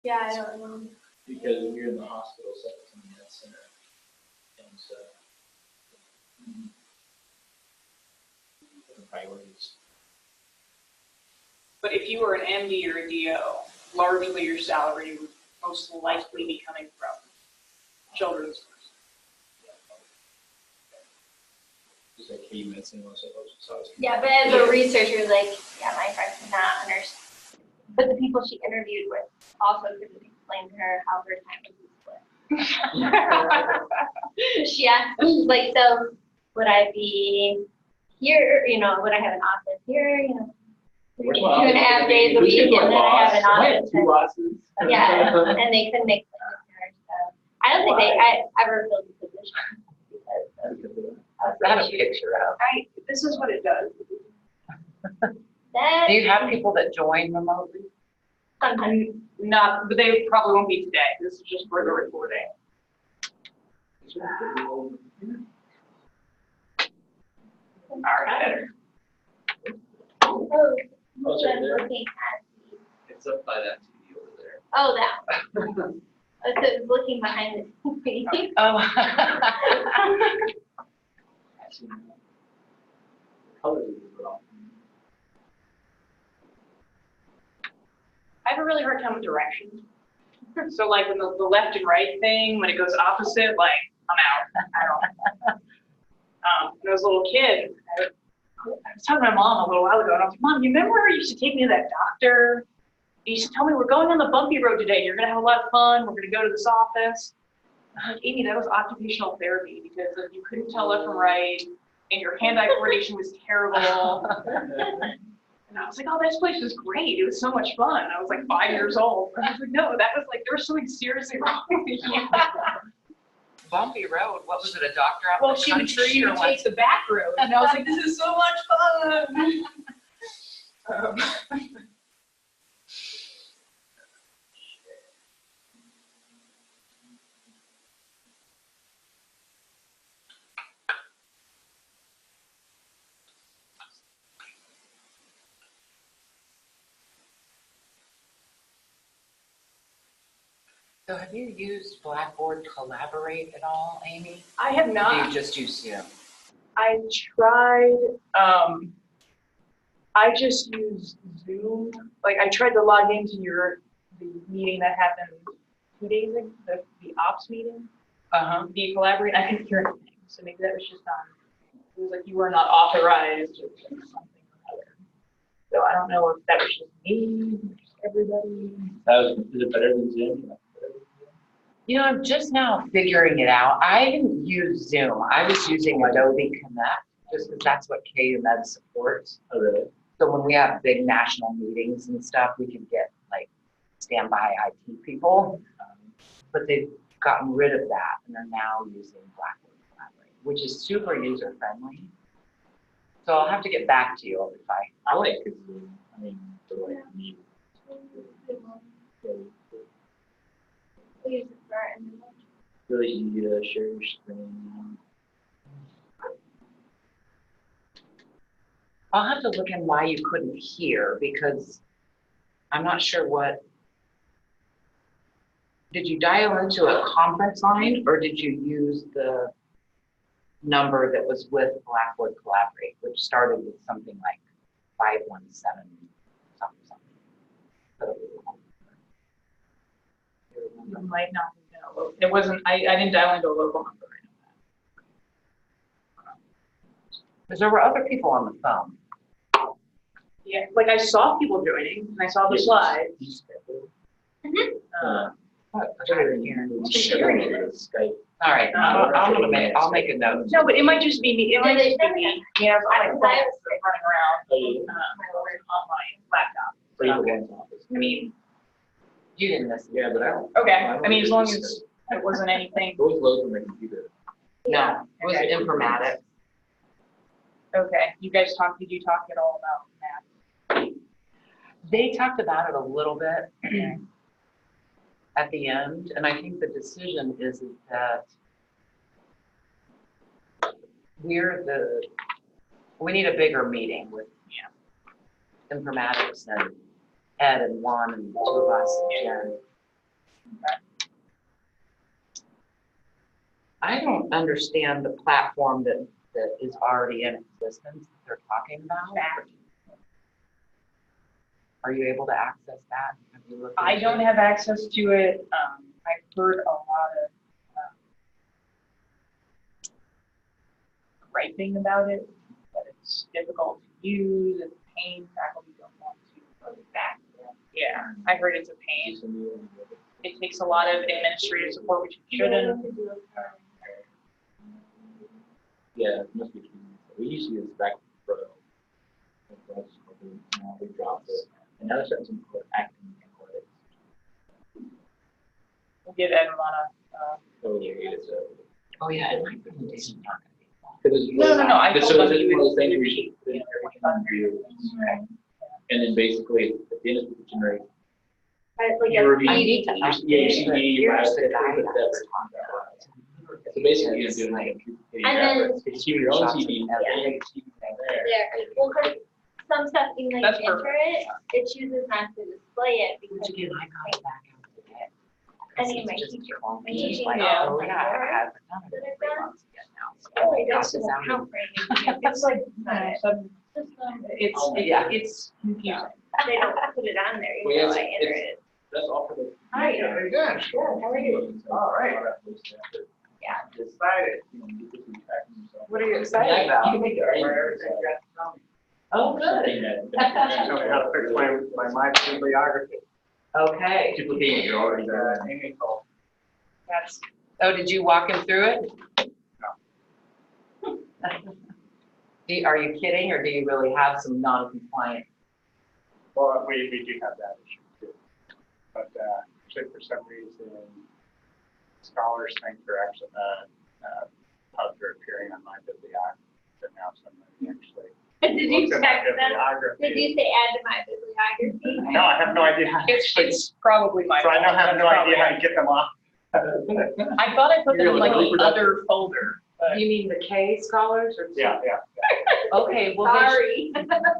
Yeah, I don't know. Because if you're in the hospital, separate from the center, and so the priorities. But if you were an MD or a DO, largely your salary would most likely be coming from children's. Just like KU medicine was supposed to. Yeah, but as a researcher, like, yeah, my friend could not understand. But the people she interviewed with also couldn't explain to her how her time was split. She asked, like, so would I be here, you know, would I have an office here, you know, 2.5 days a week, and then I have an office. Two bosses. Yeah, and they couldn't explain it to her. So I don't think I ever filled the position because of I have a picture of. This is what it does. that. Do you have people that join remotely? Sometimes. Not, but they probably won't be today. This is just for the recording. All right, better. Oh, Oh, it's right I'm there. looking at the, It's up by that TV over there. oh, that. Oh, so it was looking behind the TV. Oh. Colors are wrong. I have a really hard time with directions. So like when the left and right thing, when it goes opposite, like I'm out. I don't. When I was a little kid, I was talking to my mom a little while ago, and I was like, "Mom, you remember you used to take me to that doctor? You used to tell me we're going on the bumpy road today. You're gonna have a lot of fun. We're gonna go to this office." I'm like, Amy, that was occupational therapy because you couldn't tell left from right, and your hand-eye coordination was terrible. And I was like, oh, this place was great. It was so much fun. I was like 5 years old. And I was like, no, that was like, there was something seriously wrong with you. Bumpy road. What was it? A doctor out Well, in the she would country or what? take the back road. And I was like, this is so much fun. So have you used Blackboard Collaborate at all, Amy? I have Or not. do you just use Zoom? I tried, I just used Zoom. Like I tried to log into the meeting that happened 2 days ago, the ops meeting. Do you collaborate? I couldn't hear anything. So maybe that was just it was like you were not authorized or something or other. So I don't know if that was just me, just everybody. Is it better than Zoom? You know, I'm just now figuring it out. I didn't use Zoom. I was using Adobe Connect just because that's what KU Med supports. Oh, really? So when we have big national meetings and stuff, we can get like standby IT people. But they've gotten rid of that and they're now using Blackboard Collaborate, which is super user friendly. So I'll have to get back to you if I like Zoom. I mean, for like me. Really easy to share your screen. I'll have to look in why you couldn't hear because I'm not sure what. Did you dial into a conference line or did you use the number that was with Blackboard Collaborate, which started with something like 517 something. It might not be local. It wasn't, I didn't dial into a local number. Because there were other people on the phone. Yeah, like I saw people joining and I saw the slides. Skype. All right, I'll make a note. No, but it might just be me. It might just be me. Yeah, I'm running around Oh, on my laptop. yeah. I mean, You didn't miss it. Yeah, but I don't. okay. I mean, as long as it wasn't anything. It was low from my computer. No, it was Okay. informatics. Okay. You guys talked, did you talk at all about that? They talked about it a little bit at the end, and I think the decision is that we need a bigger meeting with informatics and Ed and Juan and the two of us and Jen. I don't understand the platform that is already in existence that they're talking about. Are you able to access that? Have you looked I into don't it? have access to it. I've heard a lot of griping about it, that it's difficult to use, it's a pain, faculty don't want to put it back. Yeah, I heard it's a pain. It takes a lot of administrative support, which it shouldn't. Yeah, it must be. We used to use back pro. Now we dropped it. And now there's certain acting analytics. We'll give everyone So it's Oh, yeah, and my presentation's not gonna be long. No, I This told is them you one of those would things where be, you should you know, review. And then basically, at the end of the generate. Like Peer a review. I need to Yeah, update you the see the here's the but guide I that's. was talking about. So basically, you're doing like. And then- It's your own Shots of CD. everything. There. there, well, 'cause some stuff, even though That's you enter it chooses not to display it Which because. again, I got it back out today. I mean, It's my just teacher- clunky. my teaching Like, Yeah. oh, yeah, I haven't done it in 3 months yet now. So Oh, I got that's this an out. account frame. it's like, Not it. it's, Yeah. it's confusing. They don't put it on there, Well, even though it's- I enter it. That's all for the. Hi. Very good. Sure. How are you? All right. Yeah. Decided. What are you excited about? You can make it. Oh, good. Tell me how to fix my bibliography. Okay. Duplicating, you're already there. Amy told. That's, Oh, did you walk him through it? No. Are you kidding, or do you really have some non-compliant? Well, we do have that issue too. But actually, for some reason, scholars think they're actually, they're appearing on my bibliography. But now somebody actually Did you looks at my check them? bibliography. Did you say add to my bibliography? No, I have no idea how to it's probably my So I fault. don't have That's no probably idea how to get them off. I thought I put them in You're like really the other folder, but You mean the K scholars or? Yeah. Okay, well, Sorry.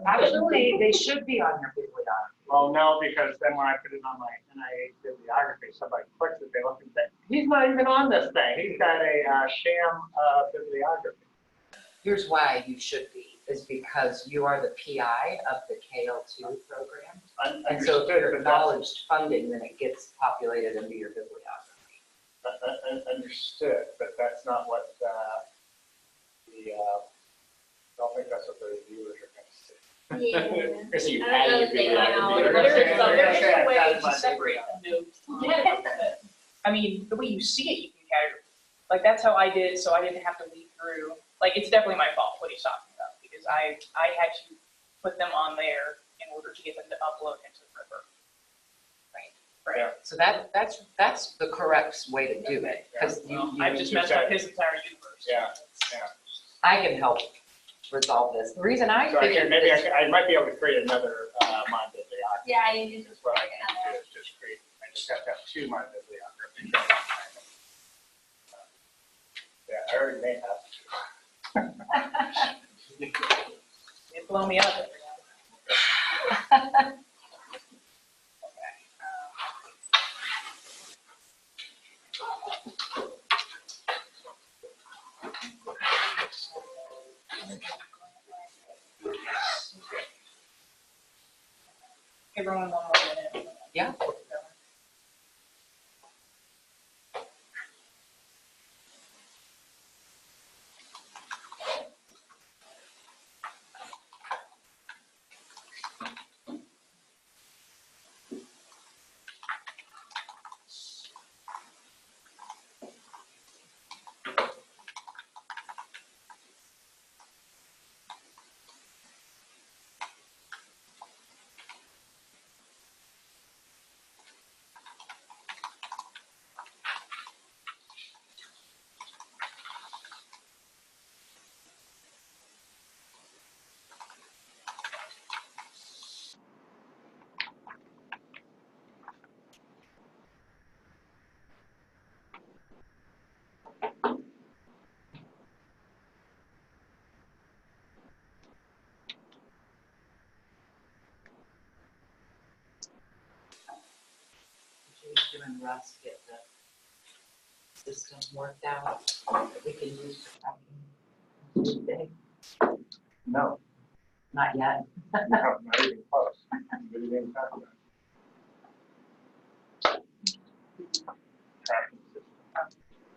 actually, they should be on your bibliography. Well, no, because then when I put it on my NIH bibliography, somebody clicks it, they look and say, he's not even on this thing. He's got a sham bibliography. Here's why you should be, is because you are the PI of the KL2 program. And so if you're acknowledged funding, then it gets populated into your bibliography. Understood, but that's not what I don't think that's what the reviewers are going to say. Yeah. So you I don't know add if they your know. bibliography. there is a way That's my to separate bibliography. the notes. I mean, the way you see it, you can categorize. Like, that's how I did, so I didn't have to lead through. Like, it's definitely my fault what he's talking about, because I had to put them on there in order to get them to upload into the river. Right. Yeah. So that's the correct way to do it, because Well, I've just messed up his entire universe. Yeah. I can help resolve this. The reason I So figured maybe this, I might be able to create another my bibliography. Yeah, you need to. Is what I can do is just create. I just have to have two my bibliography. Yeah, I already made that. It blow me up every now and then. Everyone, one more minute. yeah. and Russ get the system worked out that we can use for tracking Tuesday? No, Not yet. not even close. We didn't even talk about it. Tracking system.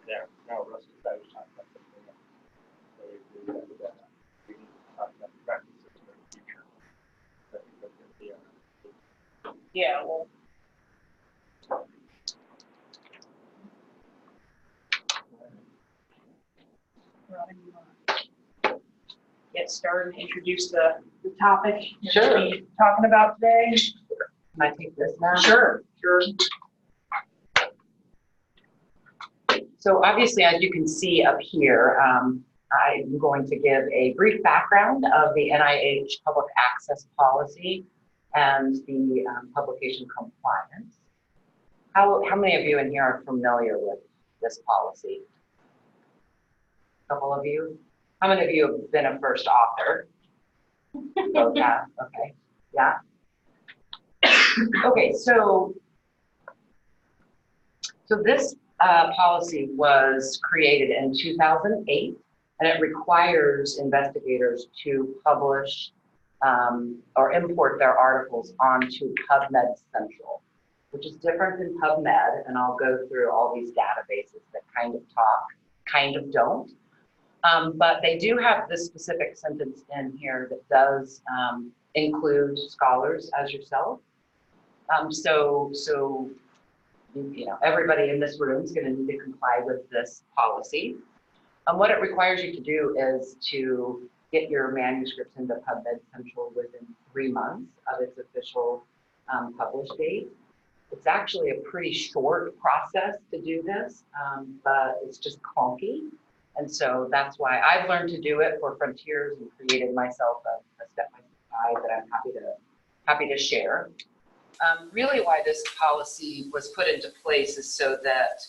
Yeah, no, Russ decided to talk about something else. So we need to talk about the tracking system in the future. I think that's going to be Yeah, well. Get started, introduce the topic Sure. we'll be talking about today. Can I take this now? Sure. So obviously, as you can see up here, I'm going to give a brief background of the NIH public access policy and the publication compliance. How many of you in here are familiar with this policy? A couple of you? How many of you have been a first author? Oh, yeah, okay, yeah. Okay, so this policy was created in 2008, and it requires investigators to publish or import their articles onto PubMed Central, which is different than PubMed, and I'll go through all these databases that kind of talk, kind of don't. But they do have this specific sentence in here that does include scholars as yourself. So you know, everybody in this room is going to need to comply with this policy. What it requires you to do is to get your manuscripts into PubMed Central within 3 months of its official publish date. It's actually a pretty short process to do this, but it's just clunky. And so that's why I've learned to do it for Frontiers and created myself a step-by-step guide that I'm happy to share. Really why this policy was put into place is so that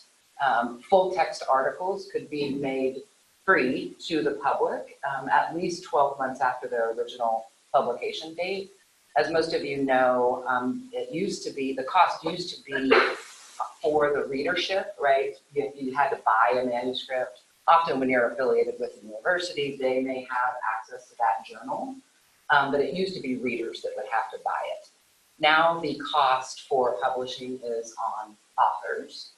full text articles could be made free to the public at least 12 months after their original publication date. As most of you know, the cost used to be for the readership, right? You had to buy a manuscript. Often when you're affiliated with a university, they may have access to that journal, but it used to be readers that would have to buy it. Now the cost for publishing is on authors.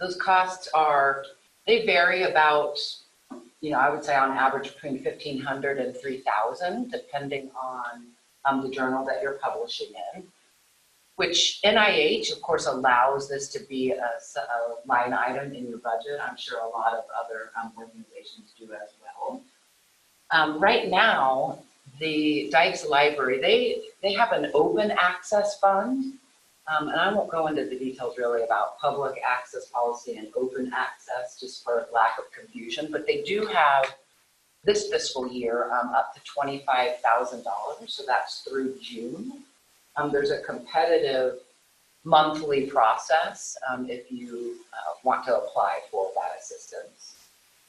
Those costs they vary about, I would say on average between $1,500 and $3,000, depending on the journal that you're publishing in, which NIH, of course, allows this to be a line item in your budget. I'm sure a lot of other organizations do as well. Right now, the Dykes Library, they have an open access fund, and I won't go into the details really about public access policy and open access just for lack of confusion, but they do have this fiscal year up to $25,000, so that's through June. There's a competitive monthly process if you want to apply for that assistance.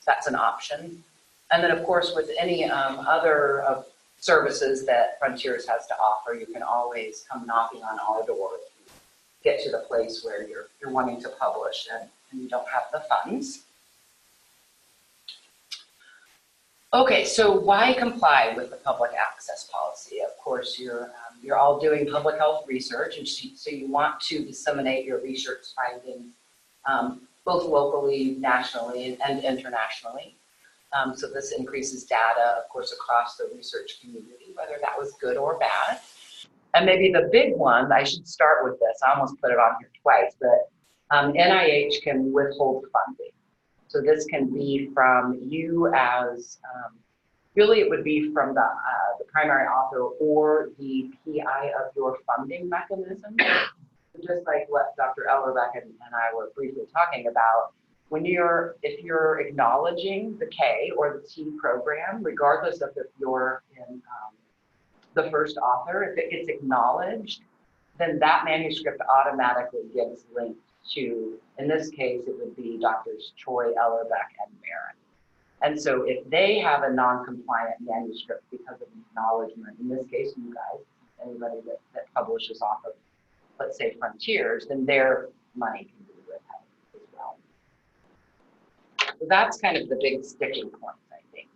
That's an option. And then, of course, with any other services that Frontiers has to offer, you can always come knocking on our door if you get to the place where you're wanting to publish and you don't have the funds. Okay, so why comply with the public access policy? Of course, you're all doing public health research, and so you want to disseminate your research findings both locally, nationally, and internationally. So this increases data, of course, across the research community, whether that was good or bad. And maybe the big one, I should start with this, I almost put it on here twice, but NIH can withhold funding. So this can be from you as, really it would be from the primary author or the PI of your funding mechanism. Just like what Dr. Ellerbeck and I were briefly talking about, if you're acknowledging the K or the T program, regardless of if you're in the first author, if it gets acknowledged, then that manuscript automatically gets linked to, in this case, it would be Drs. Choi, Ellerbeck, and Marin. And so if they have a non-compliant manuscript because of acknowledgement, in this case, you guys, anybody that publishes off of let's say Frontiers, then their money can be withheld as well. So that's kind of the big sticking point, I think.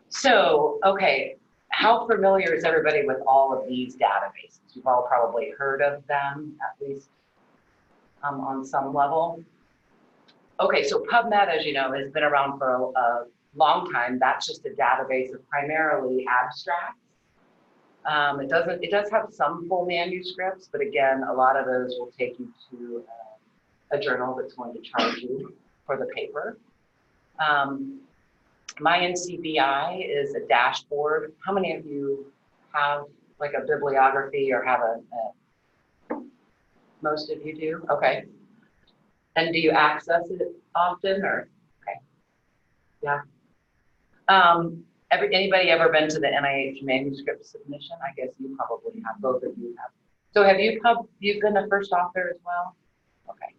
So, okay, how familiar is everybody with all of these databases? You've all probably heard of them, at least on some level. Okay, so PubMed, as you know, has been around for a long time. That's just a database of primarily abstracts. It does have some full manuscripts, but again, a lot of those will take you to a journal that's going to charge you for the paper. My NCBI is a dashboard. How many of you have like a bibliography or have most of you do? Okay. And do you access it often or, okay. Yeah. Anybody ever been to the NIH manuscript submission? I guess you probably have, both of you have. So have you've been a first author as well? Okay.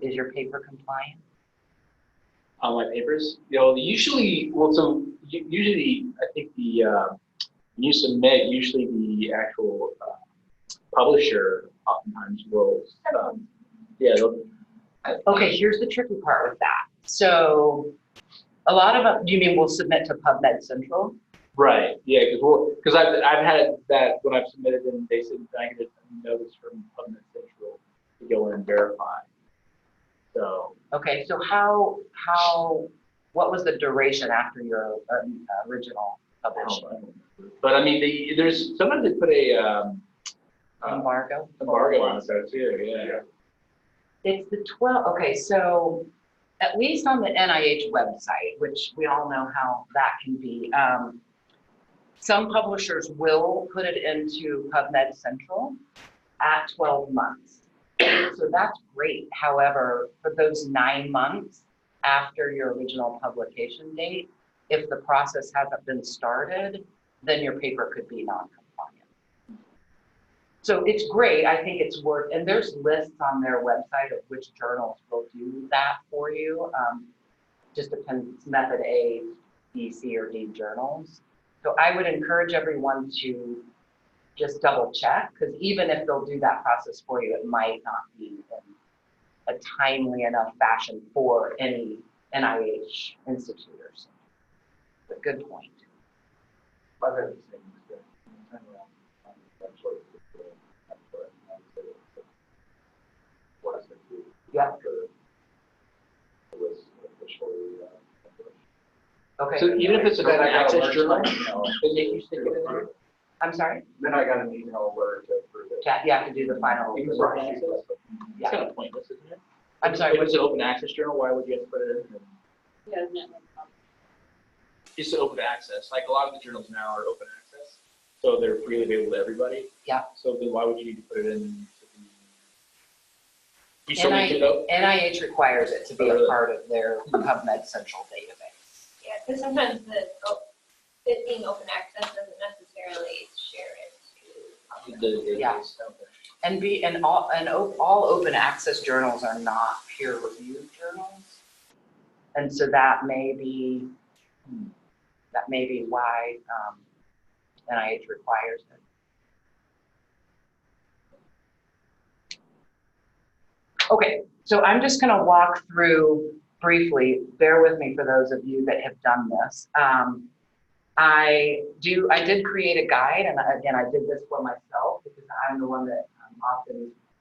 Is your paper compliant? On my papers, usually, usually I think when you submit, usually the actual publisher oftentimes will, Okay, here's the tricky part with that. So a lot of them, do you mean we'll submit to PubMed Central? Right, yeah, because I've had that when I've submitted and they said I get a notice from PubMed Central to go in and verify. So. Okay, so what was the duration after your original publishing? But I mean, there's sometimes they put a Embargo on it too, yeah. It's the 12, okay, so at least on the NIH website, which we all know how that can be, some publishers will put it into PubMed Central at 12 months. So that's great. However, for those 9 months after your original publication date, if the process hasn't been started, then your paper could be non-compliant. So it's great. I think it's worth, and there's lists on their website of which journals will do that for you. Just depends, method A, B, C, or D journals. So I would encourage everyone to just double check, because even if they'll do that process for you, it might not be in a timely enough fashion for any NIH institute or something. But good point. Yeah. Okay. So even if it's an access journal, then you stick it in there? I'm sorry? Then I got an email alert to approve it. You have to do the final. Even for open access? Yeah. It's kind of pointless, isn't it? I'm sorry. If it's an open access journal, why would you have to put it in? Yeah, no. It's open access. Like a lot of the journals now are open access, so they're freely available to everybody. Yeah. So then why would you need to put it in? You still need to know? NIH requires it to be a part of their PubMed Central database. Yeah, because sometimes it being open access doesn't necessarily share it to. Yeah. And all open access journals are not peer-reviewed journals, and so that may be why NIH requires it. Okay, so I'm just going to walk through briefly. Bear with me for those of you that have done this. I did create a guide, and again, I did this for myself because I'm the one that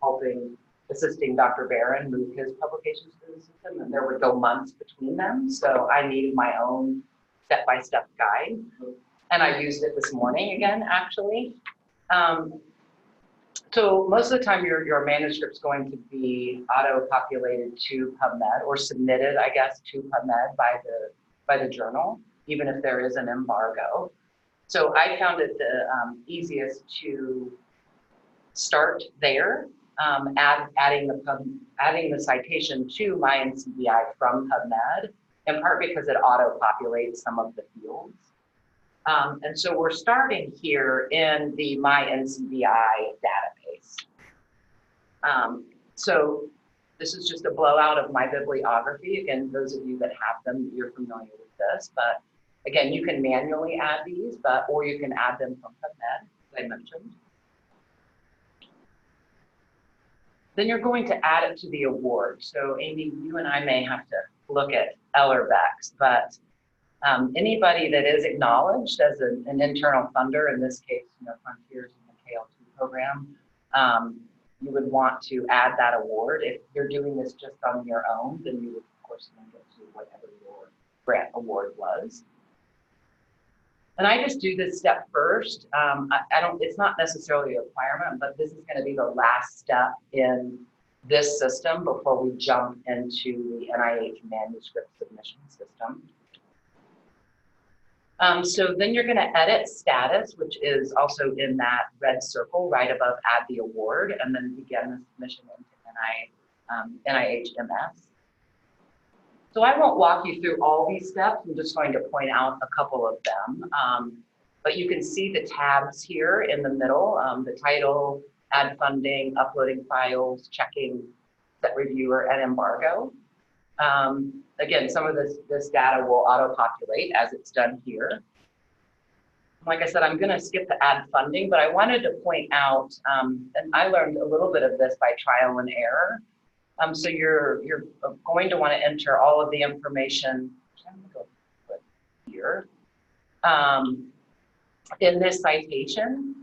often assisting Dr. Barron move his publications through the system, and there would go months between them. So I needed my own step-by-step guide, and I used it this morning again, actually. So most of the time your manuscript's going to be auto-populated to PubMed or submitted, I guess, to PubMed by the journal, even if there is an embargo. So I found it the easiest to start there, adding the citation to my NCBI from PubMed, in part because it auto-populates some of the fields. And so we're starting here in the My NCBI database. So this is just a blowout of my bibliography. Again, those of you that have them, you're familiar with this, but again, you can manually add these, or you can add them from PubMed, as I mentioned. then you're going to add it to the award. So Amy, you and I may have to look at Ellerbeck's, but anybody that is acknowledged as an internal funder, in this case, Frontiers in the KL2 program, you would want to add that award. If you're doing this just on your own, then you would, of course, link it to whatever your grant award was. And I just do this step first. I don't, it's not necessarily a requirement, but this is going to be the last step in this system before we jump into the NIH manuscript submission system. So then you're going to edit status, which is also in that red circle right above add the award, and then begin the submission into NIH MS. So I won't walk you through all these steps. I'm just going to point out a couple of them. But you can see the tabs here in the middle, the title, add funding, uploading files, checking, set reviewer, and embargo. Again, some of this data will auto-populate as it's done here. Like I said, I'm going to skip the add funding, but I wanted to point out, and I learned a little bit of this by trial and error. So you're going to want to enter all of the information. I'm going to go here. In this citation,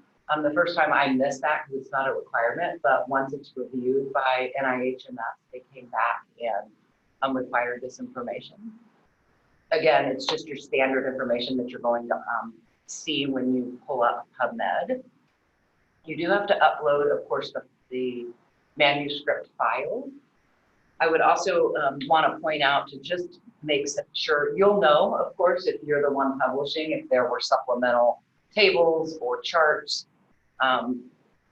the first time I missed that because it's not a requirement, but once it's reviewed by NIH and that they came back and required this information. Again, it's just your standard information that you're going to see when you pull up PubMed. You do have to upload, of course, the manuscript file. I would also want to point out to just make sure you'll know, of course, if you're the one publishing, if there were supplemental tables or charts.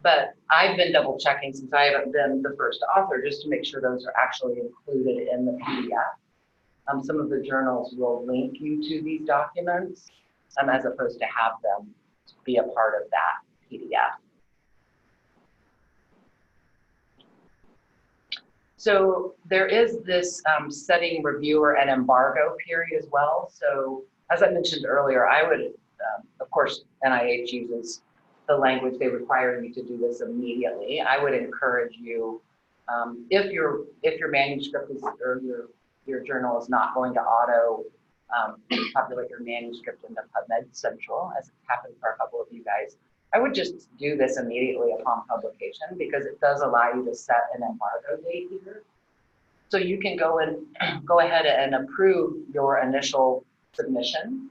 But I've been double checking since I haven't been the first author just to make sure those are actually included in the PDF. Some of the journals will link you to these documents as opposed to have them be a part of that PDF. So there is this setting reviewer and embargo period as well. So as I mentioned earlier, I would, of course, NIH uses the language, they require you to do this immediately. I would encourage you, if your manuscript is, or your journal is not going to auto populate your manuscript into PubMed Central, as it happened for a couple of you guys, I would just do this immediately upon publication because it does allow you to set an embargo date here. So you can go ahead and approve your initial submission.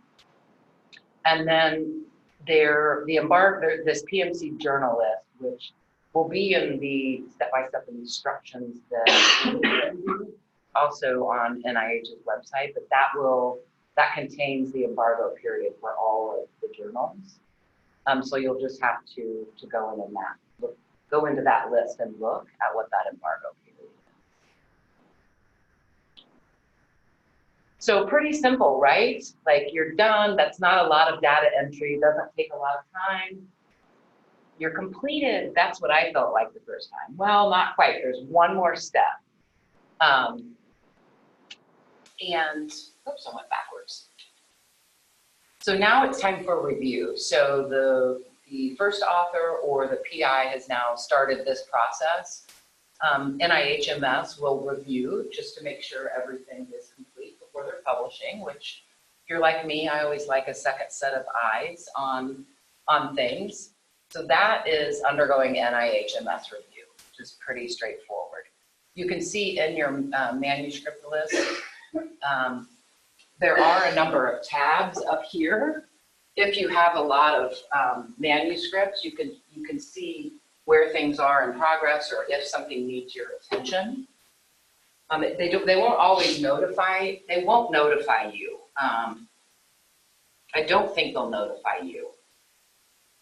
And then this PMC journal list, which will be in the step-by-step instructions that also on NIH's website, but that contains the embargo period for all of the journals. So you'll just have to go into that list and look at what that embargo period is. So pretty simple, right? Like you're done. That's not a lot of data entry. Doesn't take a lot of time. You're completed. That's what I felt like the first time. Well, not quite. There's one more step. And oops, I went backwards. So now it's time for review. So the first author or the PI has now started this process. NIHMS will review just to make sure everything is complete before they're publishing, which if you're like me, I always like a second set of eyes on things. So that is undergoing NIHMS review, which is pretty straightforward. You can see in your manuscript list, there are a number of tabs up here. If you have a lot of manuscripts, you can see where things are in progress or if something needs your attention. They won't always notify. They won't notify you. I don't think they'll notify you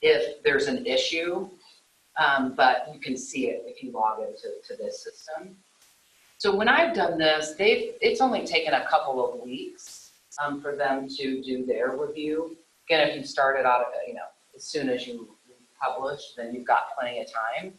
if there's an issue, but you can see it if you log into this system. So when I've done this, it's only taken a couple of weeks for them to do their review. Again, if you started out, as soon as you publish, then you've got plenty of time.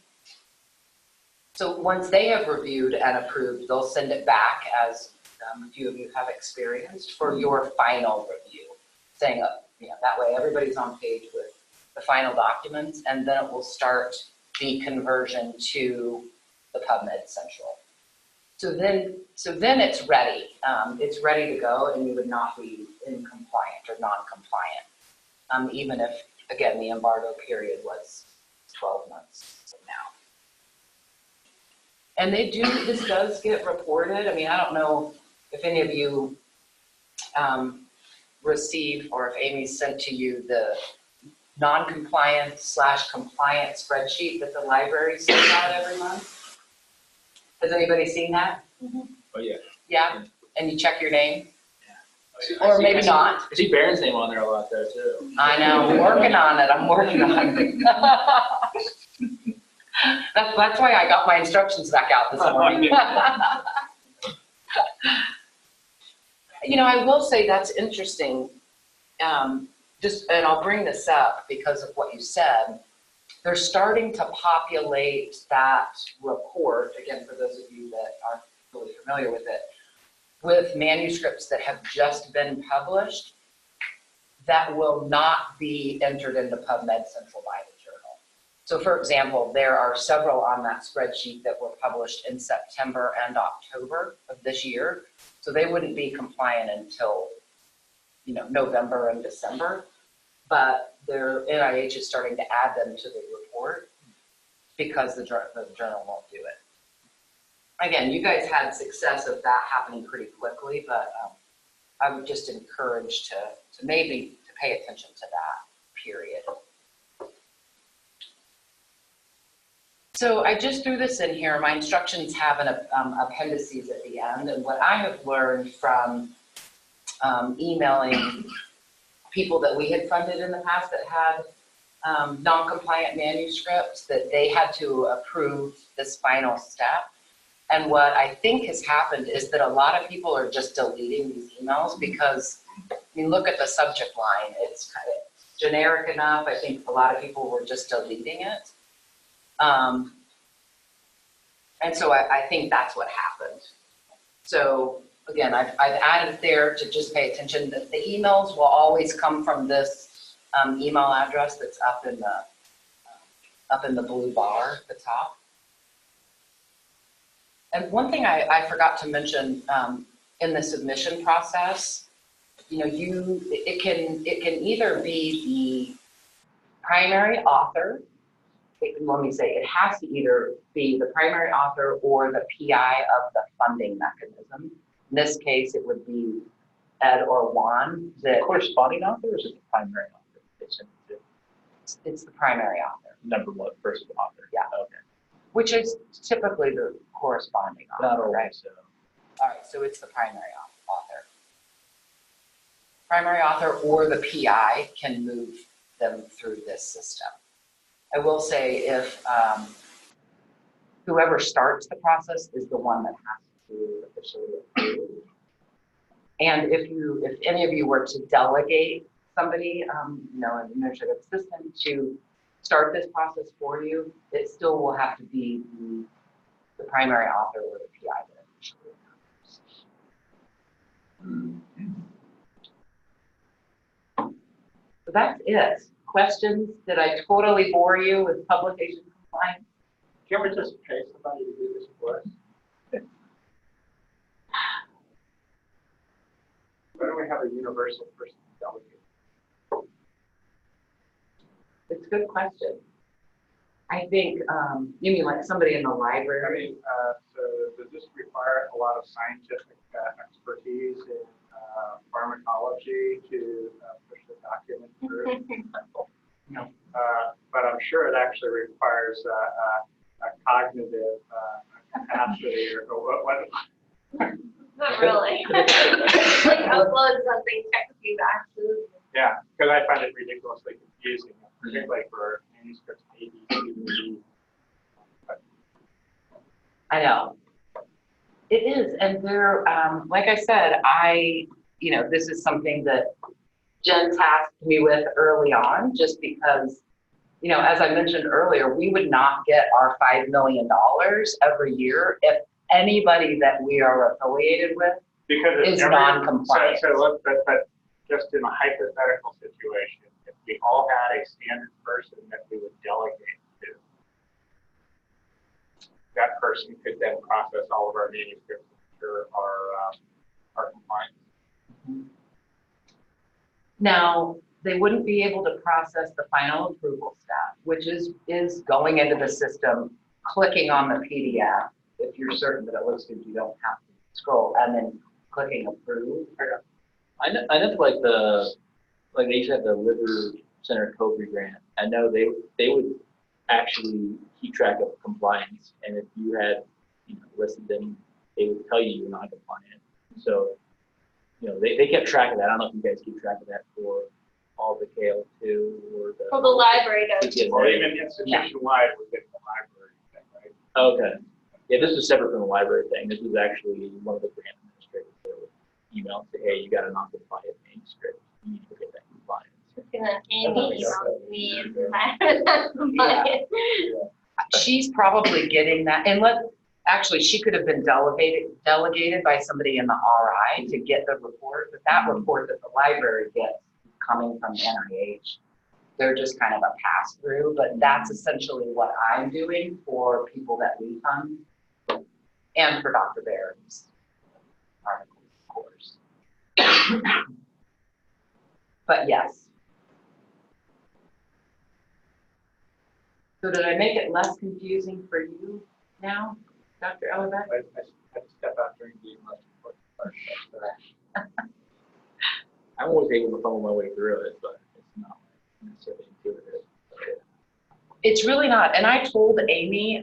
So once they have reviewed and approved, they'll send it back, as a few of you have experienced, for your final review, saying, that way everybody's on page with the final documents, and then it will start the conversion to the PubMed Central. So then it's ready. It's ready to go, and you would not be incompliant or non-compliant, even if, again, the embargo period was 12 months from now. And this does get reported. I mean, I don't know if any of you receive, or if Amy sent to you the non-compliant / compliant spreadsheet that the library sends out every month. Has anybody seen that? Oh, yeah. Yeah? And you check your name? I Or see- maybe I see- not. I see Baron's name on there a lot though, too. I know, I'm working on it. That's why I got my instructions back out this morning. You know, I will say that's interesting. And I'll bring this up because of what you said. They're starting to populate that report, again, for those of you that aren't really familiar with it, with manuscripts that have just been published that will not be entered into PubMed Central by the journal. So for example, there are several on that spreadsheet that were published in September and October of this year. So they wouldn't be compliant until, you know, November and December. But their NIH is starting to add them to the report because the journal won't do it. Again, you guys had success of that happening pretty quickly, but I would just encourage to maybe to pay attention to that period. So I just threw this in here. My instructions have an appendices at the end, and what I have learned from emailing people that we had funded in the past that had non-compliant manuscripts, that they had to approve this final step. And what I think has happened is that a lot of people are just deleting these emails because, I mean, look at the subject line. It's kind of generic enough. I think a lot of people were just deleting it. And so I think that's what happened. So again, I've added there to just pay attention that the emails will always come from this email address that's up in the blue bar at the top. And one thing I forgot to mention in the submission process, you know, it can either be the primary author. Let me say, it has to either be the primary author or the PI of the funding mechanism. In this case, it would be Ed or Juan. The corresponding author, or is it the primary author? It's the primary author. Number one, first author. Yeah. Okay. Which is typically the corresponding author. Not always, right? so. All right, so it's the primary author. Primary author or the PI can move them through this system. I will say if whoever starts the process is the one that has to officially approve. And if any of you were to delegate somebody, you know, an administrative assistant to start this process for you, it still will have to be the primary author or the PI that officially approves. So that's it. Questions? Did I totally bore you with publication compliance? Can we just pay somebody to do this for us? Why don't we have a universal person delegate? It's a good question. I think, you mean like somebody in the I library? mean, so does this require a lot of scientific expertise in pharmacology to push the document through? No. But I'm sure it actually requires a cognitive capacity or what. Not really. Like upload something, check a few boxes. Yeah, because I find it ridiculously confusing, particularly for manuscripts A, B, C, and D. I know. It is, and there, like I said, you know, this is something that Jen tasked me with early on, just because, you know, as I mentioned earlier, we would not get our $5 million every year if anybody that we are affiliated with is non-compliant. So look, but just in a hypothetical situation, if we all had a standard person that we would delegate to, that person could then process all of our manuscripts for our compliance. Now, they wouldn't be able to process the final approval step, which is going into the system, clicking on the PDF. If you're certain that it looks good, you don't have to scroll, and then clicking approve. I know like they used to have the Liver Center Cobra grant. I know they would actually keep track of compliance, and if you had listed them, they would tell you you're not compliant. So they kept track of that. I don't know if you guys keep track of that for all the KL2 or the. Well, the library does. Or even institution-wide within the library thing, right? Okay. Yeah, this was separate from the library thing. This was actually one of the grant administrators that would email and say, hey, you got a non-compliant manuscript. You need to get that compliance. Amy emailed me and I was She's probably getting that, and actually, she could have been delegated by somebody in the RI to get the report, but that report that the library gets coming from NIH, they're just kind of a pass-through, but that's essentially what I'm doing for people that we fund and for Dr. Barron's articles, of course. But yes. So did I make it less confusing for you now, Dr. Ellerbeck? I had to step out during the less important part. I'm always able to follow my way through it, but it's not necessarily intuitive. It's really not. And I told Amy,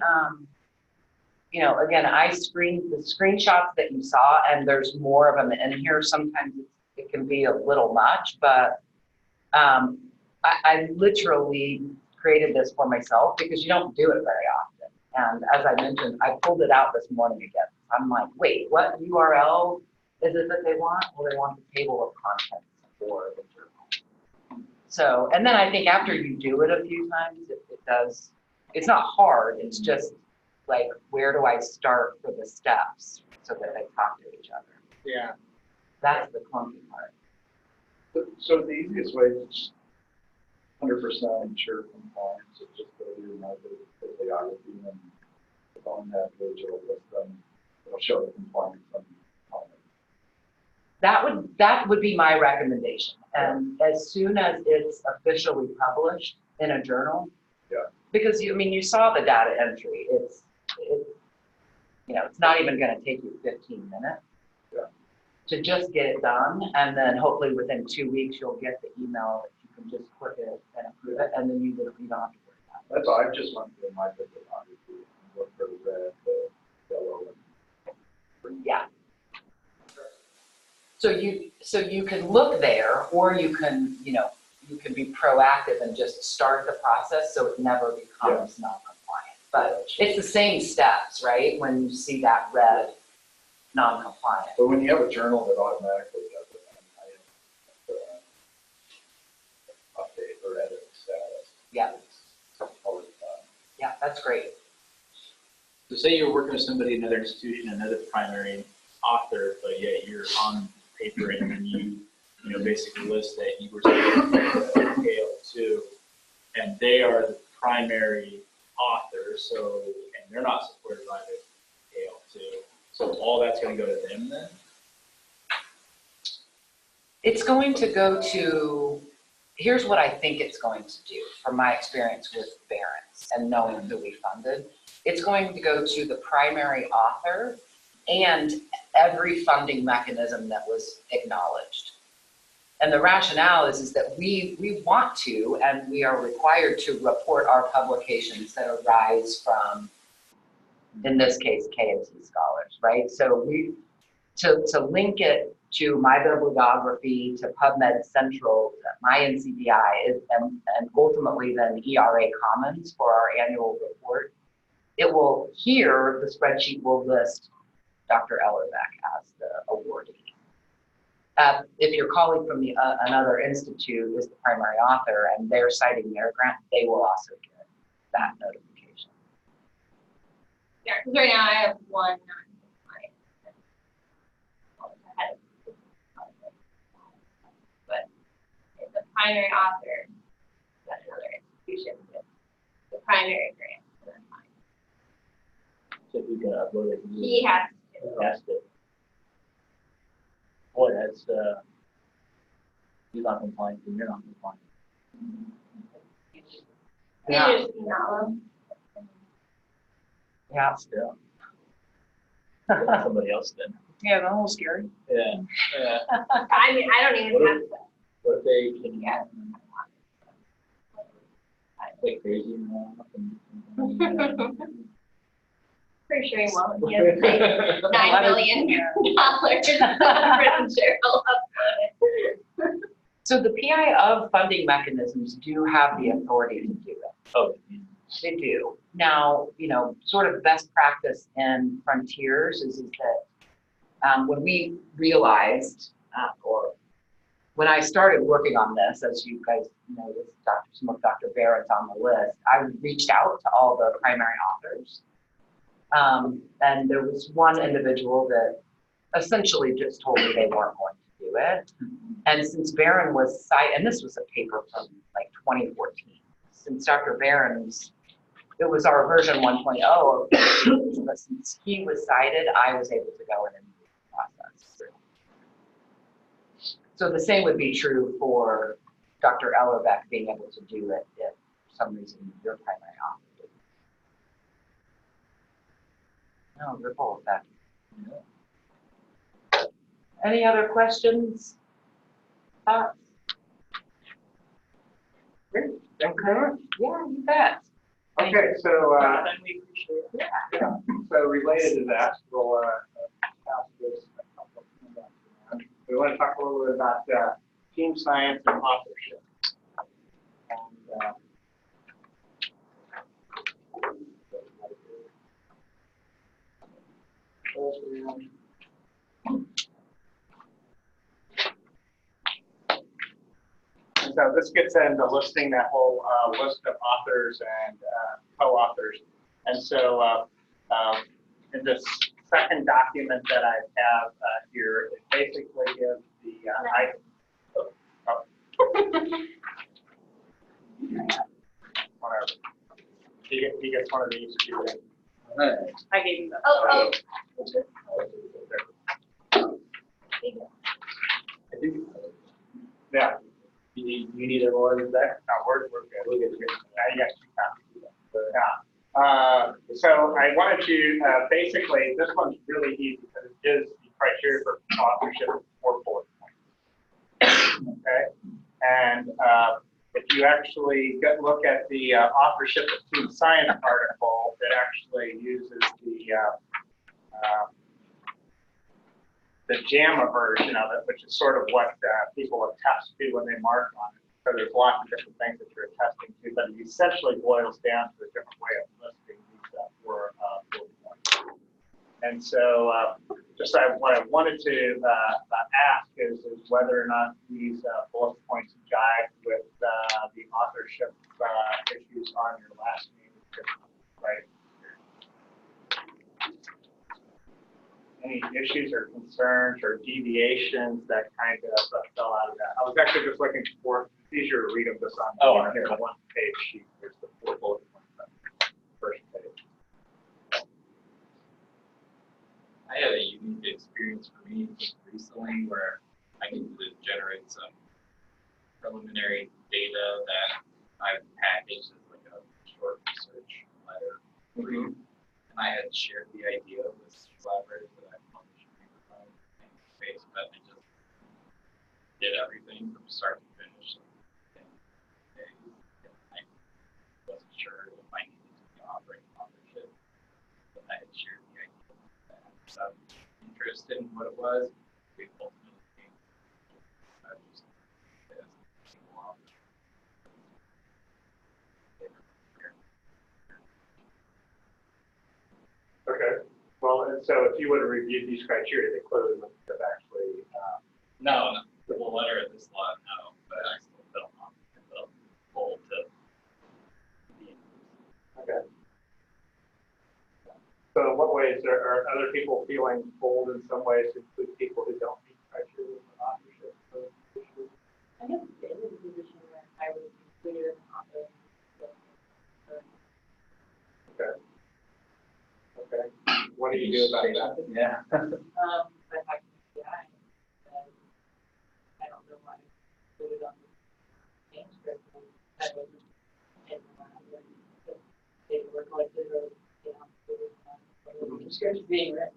again, I screened the screenshots that you saw, and there's more of them in here. Sometimes it can be a little much, but I literally created this for myself because you don't do it very often. And as I mentioned, I pulled it out this morning again. I'm like, wait, what URL is it that they want? Well, they want the table of contents for the journal. So, and then I think after you do it a few times, it does, it's not hard, it's just like, where do I start for the steps so that they talk to each other? Yeah. That's the clunky part. So the easiest way to 100% ensure compliance is just go to your bibliography and on that page it'll list them. It'll show the compliance on it. That would be my recommendation. And as soon as it's officially published in a journal, because you saw the data entry. It's not even going to take you 15 minutes to just get it done, and then hopefully within 2 weeks you'll get the email that you can just click it and approve it, and then you don't have to worry about it. That's all. I just went through my bibliography and looked for the red, the yellow, and yeah. So you can look there, or you can be proactive and just start the process so it never becomes non-compliant. But it's the same steps, right? When you see that red non-compliant. But when you have a journal that automatically does it, update or edit status. Yeah. It's always done. Yeah, that's great. So say you're working with somebody in another institution, another primary author, but yet you're on paper and then you basically list that you were KL2 and they are the primary author, so, and they're not supported by the KL2. So all that's going to go to them then? It's going to go to, here's what I think it's going to do from my experience with Barron's and knowing who we funded. It's going to go to the primary author and every funding mechanism that was acknowledged. And the rationale is that we want to, and we are required to report our publications that arise from, in this case, K&T scholars, right? So to link it to my bibliography, to PubMed Central, to my NCBI, and ultimately then ERA Commons for our annual report, it will, here, the spreadsheet will list Dr. Ellerbeck as the awardee. If your colleague from another institute is the primary author and they're citing their grant, they will also get that notification. Yeah, because right now I have one non-compliant. But if the primary author, that's another institution with the primary grant, then fine. upload it. He has That's it. Boy, that's, he's not compliant, and you're not compliant. to. Yeah. You just email him. Yeah. Still. Somebody else then. Yeah, that's a little scary. Yeah, yeah. I mean, I don't even What have if- to. What if they can Yeah. like crazy and Pretty sure he won't. He has like $9 million written Cheryl up. So the PI of funding mechanisms do have the authority to do it. Oh, They do. Now, sort of best practice in Frontiers is that when we realized, or when I started working on this, as you guys know, some of Dr. Barrett's on the list, I reached out to all the primary authors. And there was one individual that essentially just told me they weren't going to do it. And since Barron was and this was a paper from like 2014, since Dr. Barron's, it was our version 1.0 of it, but since he was cited, I was able to go in and do the process. So the same would be true for Dr. Ellerbeck being able to do it if for some reason your primary author didn't. No, ripple effect. Any other questions? Thoughts? Great. Okay. Yeah, you bet. Okay, so, Then we appreciate it. yeah, so related to that, we'll, pass this. We want to talk a little bit about, team science and authorship. And, and so this gets into listing that whole list of authors and co-authors. And so in this second document that I have here, it basically gives the whatever. He gets one of these too. I gave you that. Oh, Yeah. You need everyone back? No, we're good. We're good. You got two copies. Yeah. So I wanted to basically, this one's really easy because it gives the criteria for authorship in 4 bullet points. Okay. And if you actually look at the authorship of team science article, it actually uses the JAMA version of it, which is sort of what people attest to when they mark on it. So there's lots of different things that you're attesting to, but it essentially boils down to a different way of listing these 4 bullet points. And so what I wanted to ask is whether or not these bullet points jive with the authorship issues on your last name, right? Any issues or concerns or deviations that kind of fell out of that? I was actually just looking for, it's easier to read them just on here, a 1-page sheet. There's the 4 bullet points on the first page. I had a unique experience for me recently where I needed to generate some preliminary data that I packaged as like a short research letter. And I had shared the idea with collaborators that I published on Facebook, but I just did everything from start to finish. And I wasn't sure if I needed to be offering authorship, but I had shared the idea that I had some interest in what it was. We ultimately came just as a single author. Okay. Well, and so if you would have reviewed these criteria, they clearly would have actually. No, the letter of this law, no, but I still felt on the goal to be inclusive. Okay. So in what ways are other people feeling bold in some ways to include people who don't meet criteria for authorship? I guess the end of the position where I was included as an author. Okay. Okay. What what do you do about that? Yeah. But I can, I don't know why I put it on the transcript. I wasn't in when they were collected or, you know, it was the script being written.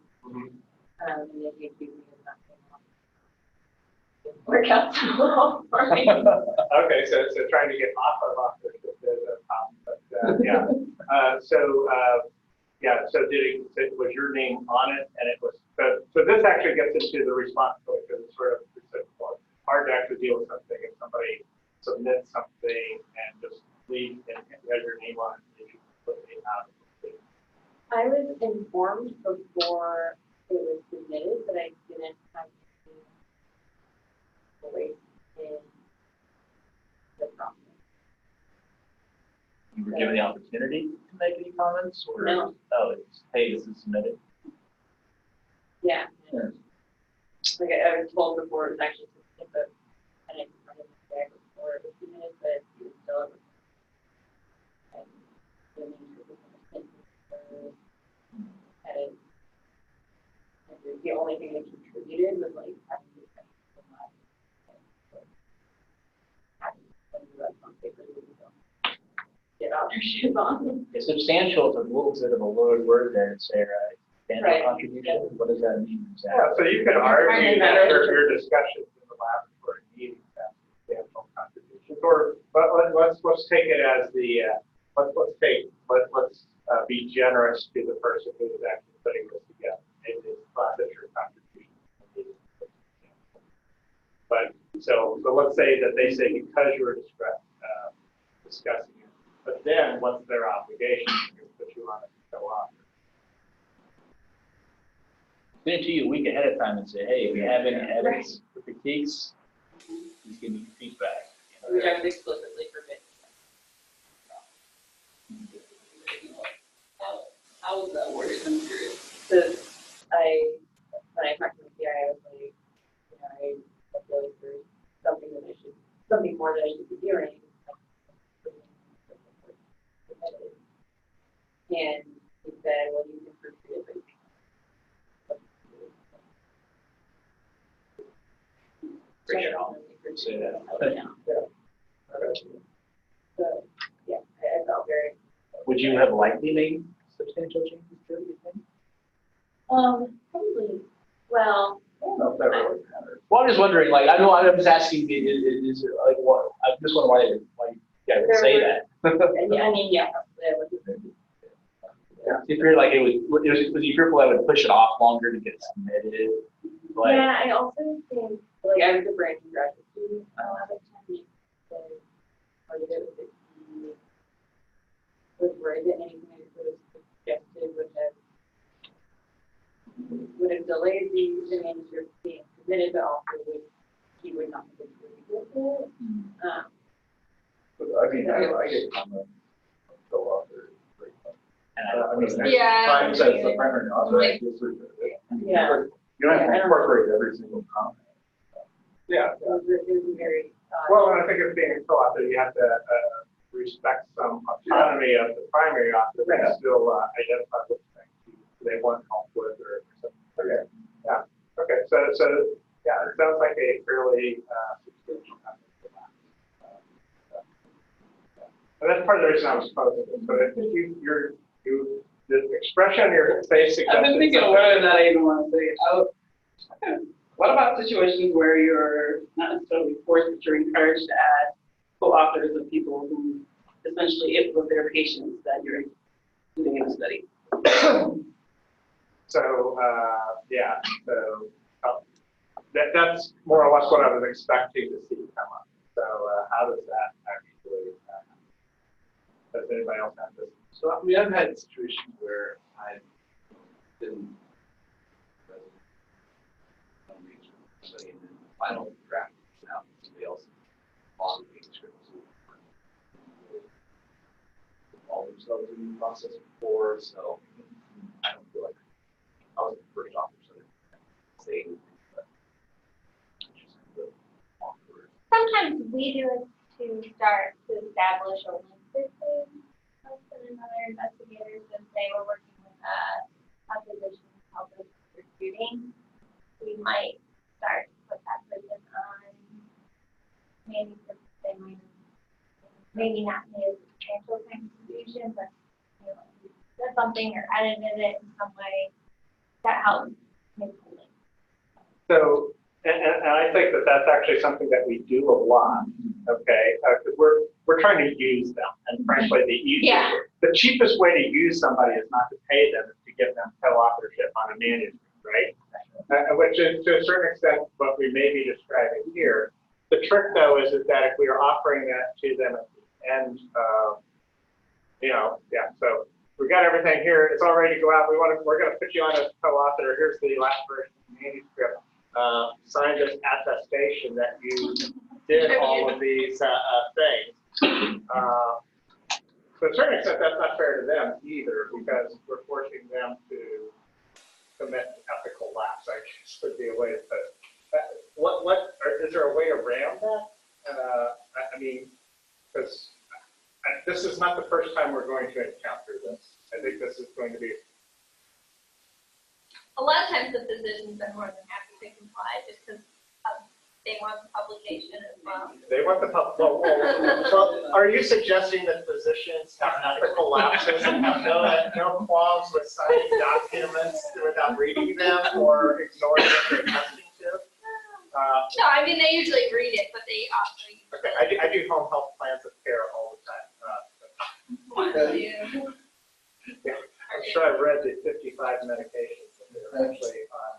And then you keep me in that thing. Didn't work out so well for me. Okay, so trying to get off of authorship is a problem, but yeah. So was your name on it, and it was so this actually gets into the responsibility because it's sort of hard to actually deal with something if somebody submits something and just leave and has your name on it, you completely out of it. I was informed before it was submitted, but I didn't have any voice in the process. You were given the opportunity to make any comments, or No. oh, it's hey, this is submitted. Yeah. Yeah. Like I was told before it was actually submitted, but I didn't run it back before it was submitted, but it was still. And the only thing that contributed was like having to get authorship on. It's substantial. It's a little bit of a loaded word there, Sarah. Substantial Right. Contribution. What does that mean exactly? Yeah, so you could argue that your discussions in the laboratory meetings have substantial contributions, or but let's take it as the let's be generous to the person who is actually putting this together. It is not that your contribution. But so let's say that they say because you were discussing it, but then what's their obligation to put you on a co-author? Send it to you a week ahead of time and say, hey, if you have any edits or critiques, please give me feedback. Which I would explicitly forbid. How was that worded? I'm curious. Because when I talked to the PI, I was like, you know, I feel like there's something more that I should be doing. And he said, well, you can pursue it, but you Say that. So, yeah, I felt very. Would you have likely made substantial changes to it, you think? Probably, well. I don't know if that really matters. Well, I'm just wondering, like, I know I'm just asking, is it like what? I just wonder why you guys would say that. Yeah, I mean, yeah. If you're like, was you fearful I would push it off longer to get it submitted? Like, Yeah, I also think, like, I was a brand new graduate student a lot of times, part of it was worried that anything I could have suggested would have delayed the manuscript being submitted, but also he would not have agreed with it. But I mean, I get comments from co-authors. and I I mean, Yeah. Times as the primary author, I guess Yeah. you don't have to incorporate every single comment. Yeah. It was very. Well, I think if being a co-author, you have to respect some autonomy of the primary author, but still identify what things they want help with or something. Okay. Yeah. Okay. So yeah, it sounds like a fairly substantial and that's part of the reason I was posing it. But I think the expression on your face suggests. I've been thinking of whether that I even want to say it. What about situations where you're not necessarily forced, but you're encouraged to add co-authors of people who essentially influence their patients that you're including in the study? So yeah, so that's more or less what I was expecting to see come up. So how does that actually happen? Does anybody else have this? So I mean, I've had situations where I've been studying the final draft out somebody else on the manuscript all themselves in the process before, so I don't feel like I was the first author, so they say anything, but it's just kind of awkward. Sometimes we do it to start to establish a link between us and another investigator, and say we're working with a physician maybe not his actual contribution, but, you know, said something or edited it in some way that helps his holding. So, and I think that that's actually something that we do a lot, okay? 'Cause we're trying to use them, and frankly, the cheapest way to use somebody is not to pay them, is to give them co-authorship on a manuscript, right? Which is to a certain extent what we may be describing here. The trick, though, is that if we are offering that to them at the end, so we got everything here, it's all ready to go out. We're going to put you on as co-author. Here's the last version of the manuscript. Sign this attestation that you did all of these things. To a certain extent, that's not fair to them either, because we're forcing them to commit ethical lapse, I guess would be a way to put it. Is there a way around that? I mean, because this is not the first time we're going to encounter this. I think this is going to be. A lot of times the physicians are more than happy to comply just because they want the publication as well. They want the well, are you suggesting that physicians have ethical lapses and have no qualms with signing documents without reading them or ignoring what they're testing to? No, I mean, they usually read it, but they also use Okay, I do home health plans of care all the time. Yeah, I'm sure I've read the 55 medications that they're actually on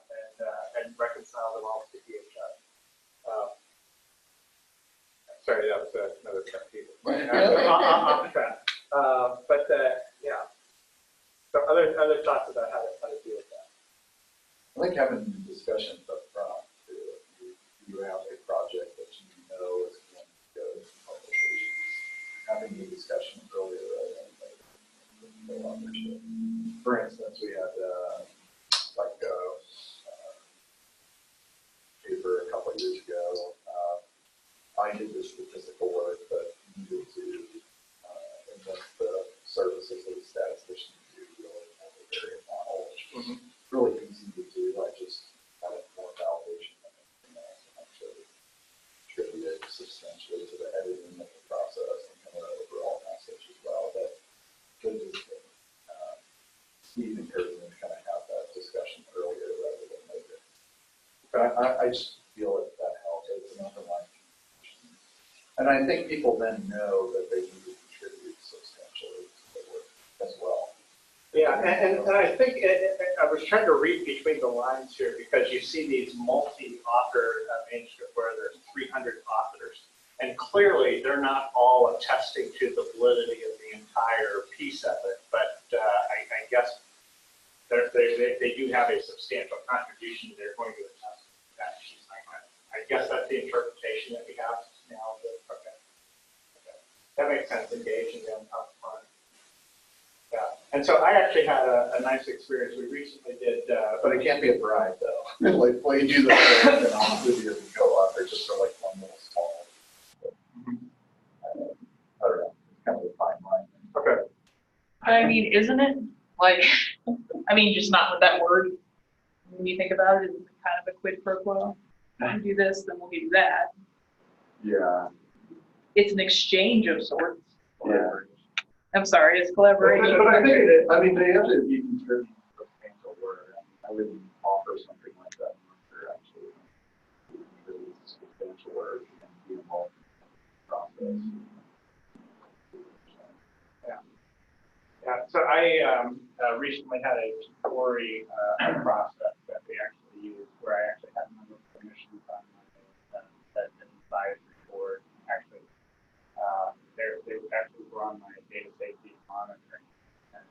and reconcile them all to DHI. Sorry, that was another track. Off track. But yeah. So other thoughts about how to deal with that? I like having discussions up front. You have a project that you know is going to go to publications. Having the discussion earlier rather than authorship. For instance, we had paper a couple of years ago. I did the statistical work, but needed to invest the services of the statistician to really have a variant model, which was really easy to do. I just had more validation than anything else, and actually contributed substantially to the editing of the process and kind of the overall message as well. But good to Steve encouraged me to kind of have that discussion earlier rather than later. But I just feel that helps. It's an underlying. And I think people then know that they need to contribute substantially to the work as well. Yeah, and I think I was trying to read between the lines here because you see these multi-author manuscripts where there's 300 authors, and clearly they're not all attesting to the validity of the entire piece of it, but I guess they do have a substantial contribution they're going to attest to that piece. I guess that's the interpretation that we have now. Okay. That makes sense, engaging them up front. Yeah, and so I actually had a nice experience. We recently did. But it can't be a bribe, though. Like, well, you do the thing, and I'll include you as a co-author just for like one little small. I don't know. It's kind of a fine line. Okay. I mean, isn't it? Like, I mean, just not with that word. When you think about it, it's kind of a quid pro quo. You do this, then we'll give you that. Yeah. It's an exchange of sorts. Yeah. I'm sorry, it's collaboration. But I think it is. I mean, they have to be contributing substantial work. I wouldn't offer something like that unless they're actually contributing substantial work and be involved in the process. Yeah. So I recently had a tutorial process that we actually used where I actually had a number of clinicians on my advisory board. Actually, they actually were on my data safety monitoring. And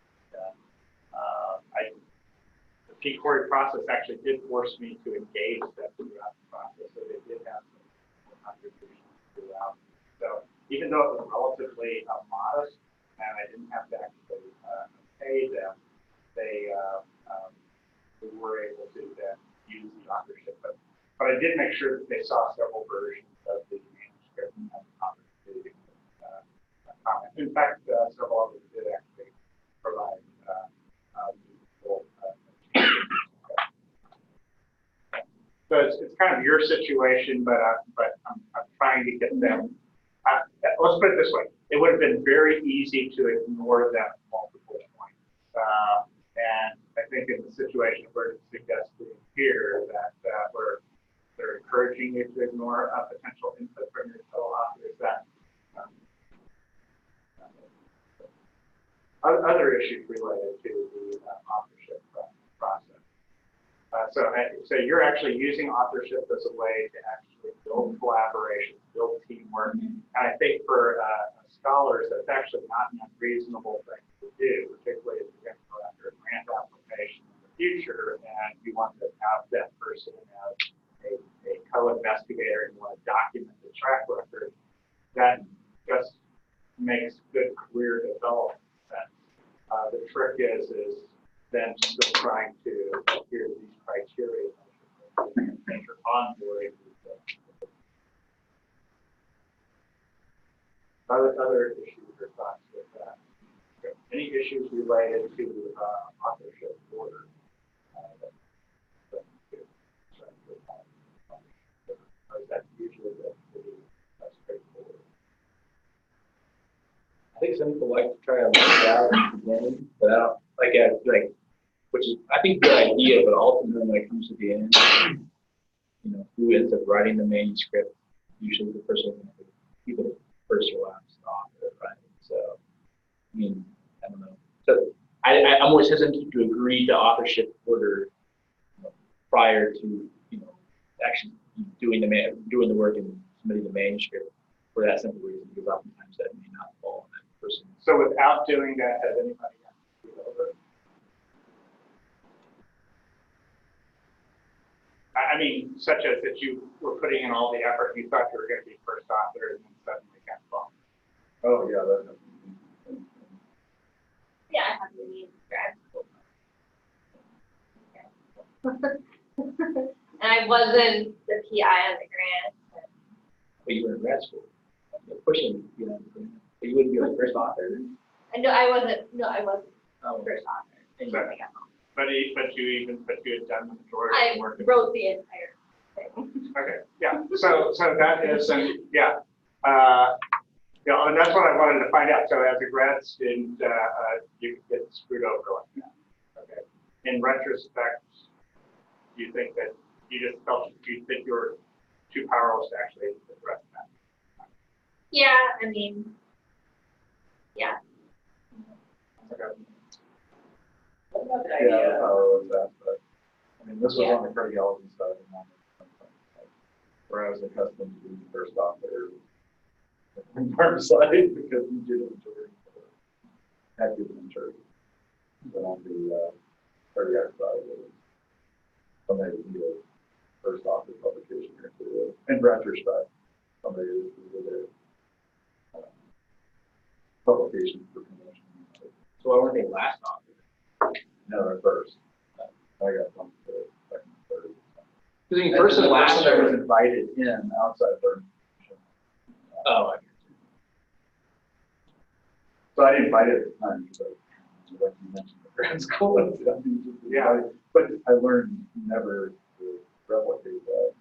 the P-Corey process actually did force me to engage them throughout the process, so they did have some contributions throughout. So even though it was relatively modest, and I didn't have to actually pay them, we were able to then use the authorship. But I did make sure that they saw several versions of the manuscript and had the opportunity to comment. In fact, several of them did actually provide useful so it's kind of your situation, but I'm trying to get them. Let's put it this way. it would have been very easy to ignore them multiple points. And I think in the situation we're suggesting here that they're encouraging you to ignore a potential input from your co-authors, that other issues related to the authorship process. So you're actually using authorship as a way to actually build collaboration, build teamwork. And I think for scholars, that's actually not an unreasonable thing to do, particularly if you're going to go after a grant application in the future and you want to have that person as a co-investigator and you want to document the track record. That just makes good career development sense. The trick is then still trying to adhere to these criteria that you're onboarding. Other issues or thoughts with that? Any issues related to authorship order? That's usually pretty straightforward. I think some people like to try and work it out at the beginning, but I don't like which is I think a good idea, but ultimately when it comes to the end, who ends up writing the manuscript, usually the person either the first or last author, right? So I mean, I don't know. So I'm always hesitant to agree to authorship order prior to actually doing the work and submitting the manuscript for that simple reason, because oftentimes that may not fall on that person. So without doing that, has anybody got to do it over? I mean, such as that you were putting in all the effort, you thought you were going to be first author, and then suddenly got bumped. Oh, yeah, that. Yeah, I have to leave grad school. And I wasn't the PI on the grant. But you were in grad school. You're pushing, but you wouldn't be like first author. And no, I wasn't Oh. first author. And But you had done the majority of I the work. wrote the entire thing. Okay, yeah. So that is, and that's what I wanted to find out. So as a grad student, you get screwed over like that. Okay. In retrospect, do you think that you think you were too powerless to actually address that? Yeah, I mean, yeah. Okay. What about the Yeah, idea? the power was that, but, I mean, this was Yeah. on the cardiology side, and not where I was accustomed to being the first author in farm side, because we did a majority, had to do the majority. But on the cardiac side, it was somebody who did a first author publication here too. In retrospect, somebody who did a publication for promotion. So why weren't they last author? No, they're first. I got bumped to second, third. Because I mean, first and last I was are. invited in outside learning. Oh, So I didn't fight it at the time, but like you mentioned, the grad school and stuff. Yeah. But I learned never to replicate that.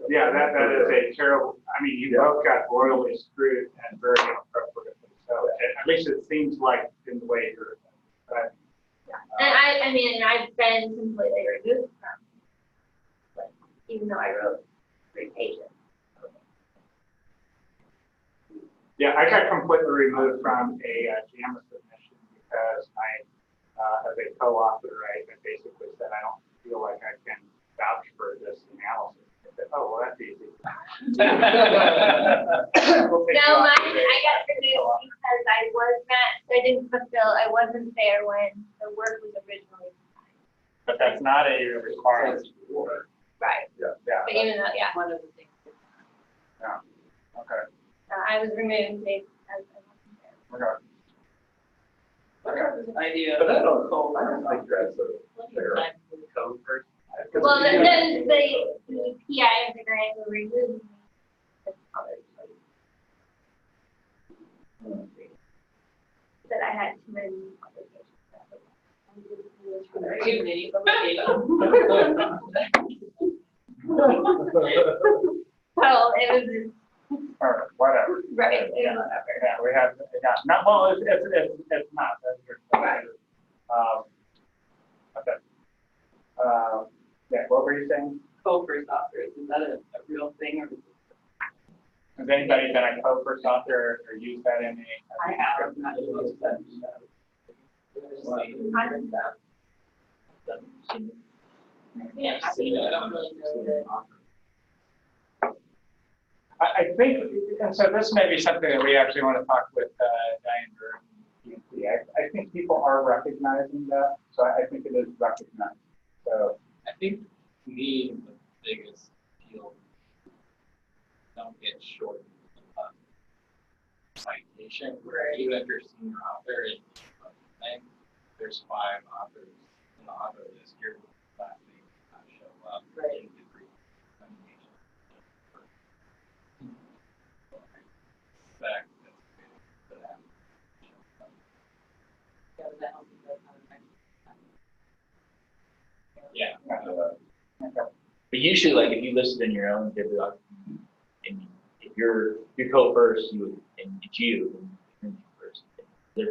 Yeah, that is a terrible. I mean, you both got royally screwed and very inappropriately. So at least it seems like in the way you're. And I've been completely removed from, like, even though I wrote 3 pages. Yeah, I got completely removed from a JAMA submission because as a co-author, I basically said I don't feel like I can vouch for this analysis. I said, oh, well, that's easy. No, mine, I got removed because I wasn't there when the work was originally designed. But that's not a requirement. Right. Yeah. But even though, yeah, One of the things. Okay. I was removed because I wasn't there. Okay. What about this idea But I of don't code? think that's Plenty of time for the code first. Well, then the PI of the grant will remove me. As others. That I had too many Too many. Well, it was or whatever. Right, Yeah, whatever. yeah, we have, yeah, not, well, it's not, that's your. Right. Okay. Yeah, what were you saying? Co-first authors, is that a real thing or? Has anybody been a co-first author or used that in a? I have, not used that. Yeah. I don't really know that. I think, and so this may be something that we actually want to talk with Diane Durham. I think people are recognizing that, so I think it is recognized. So I think to me, the biggest appeal, don't get short citation, where even if you're a senior author, and there's 5 authors in the author list, you're not going to not show up in degree examination. Fact, that's that. Yeah. But usually, like, if you listed in your own bibliography, and if you're co-first, you would, and it's you, and you first, they're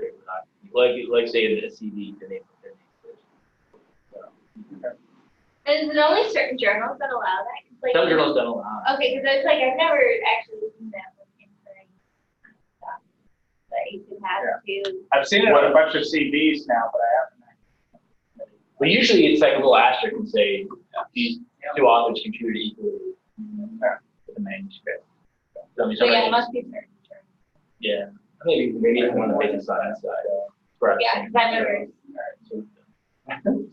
bibliography. Like say in the CV, the name of their name first. So, Is it only certain journals that allow that? 'Cause, like, some journals don't allow it. Okay, because it's like I've never actually listened to that one in for any stuff. But you could have to. I've seen it on a bunch of CVs now, but I haven't. But usually it's like a little asterisk and say, these 2 authors contributed equally to the manuscript. So, I mean, So yeah, it somebody- must be certain journals. Yeah, maybe on the business side. Correct. Yeah, because I've never.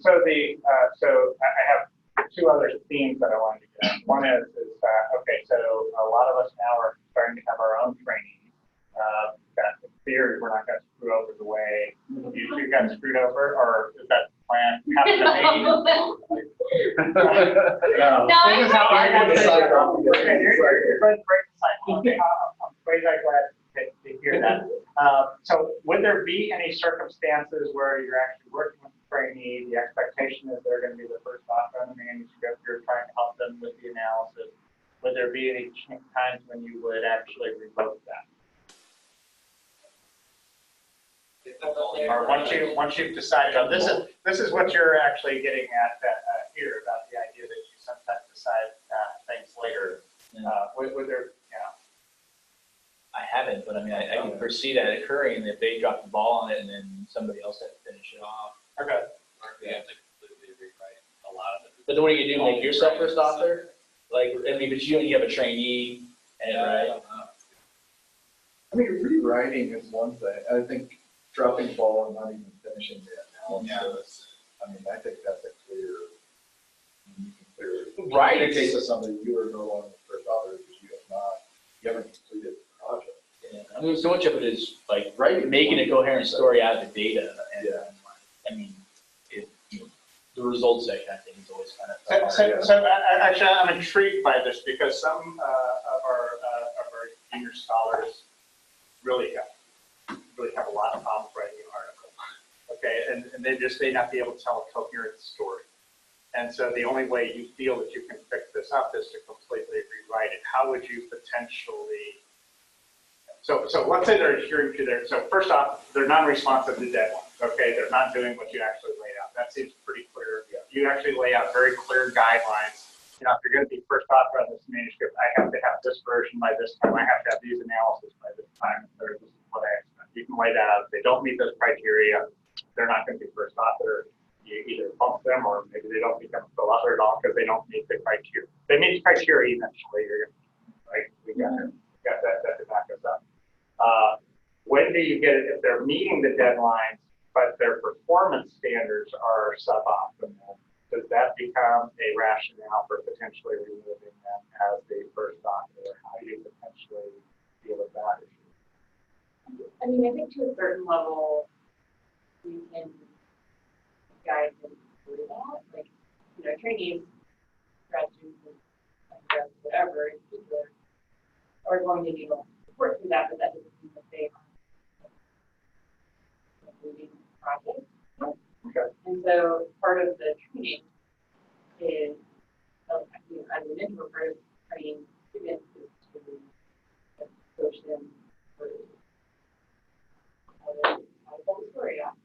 So so I have 2 other themes that I wanted to get at. One is okay, so a lot of us now are starting to have our own training. That in theory, we're not going to screw over the way you got screwed over, or is that the plan? Happen to be? No, This is how I got this. Okay, you're going to break the cycle. Okay, I'm very glad to hear that. So would there be any circumstances where you're actually working with the trainee, the expectation is they're going to be the first author on the manuscript, you're trying to help them with the analysis? Would there be any times when you would actually revoke that? Or once you've decided, oh, this is what you're actually getting at here about the idea that you sometimes decide things later. Would there, I haven't, but I mean, I can foresee that occurring if they drop the ball on it and then somebody else has to finish it off. Okay. Or we have to completely rewrite a lot of it. But then what do you do, make yourself first author? Like, I mean, but you have a trainee, and right? I mean, rewriting is one thing. I think dropping the ball and not even finishing the analysis. I mean, I think that's a clear. Right. In the case of somebody, you are no longer the first author because you haven't completed the project. Yeah. I mean, so much of it is like making a coherent story out of the data, and I mean, the results that I think is always kind of. So actually, I'm intrigued by this because some of our junior scholars really have a lot of problems writing an article. Okay, and they just may not be able to tell a coherent story. And so the only way you feel that you can fix this up is to completely rewrite it. How would you potentially? So let's say they're adhering to their. So first off, they're non-responsive to deadlines. Okay, they're not doing what you actually laid out. That seems pretty clear. You actually lay out very clear guidelines. You know, if you're going to be first author on this manuscript, I have to have this version by this time. I have to have these analysis by this time. This is what I expect. You can lay that out. If they don't meet those criteria, they're not going to be first author. You either bump them or maybe they don't become a full author at all because they don't meet the criteria. They meet the criteria eventually. Right? We got that to back us up. When do you get it? If they're meeting the deadlines, but their performance standards are suboptimal, does that become a rationale for potentially removing them as the first author? How do you potentially deal with that issue? I mean, I think to a certain level, we can guide them through that. Like, you know, trainees, grad students, and whatever, in particular, are going to need support through that, but that doesn't mean that they are moving the project. Okay. And so part of the training is, as an intro, part of training students is to coach them through how to tell the story out,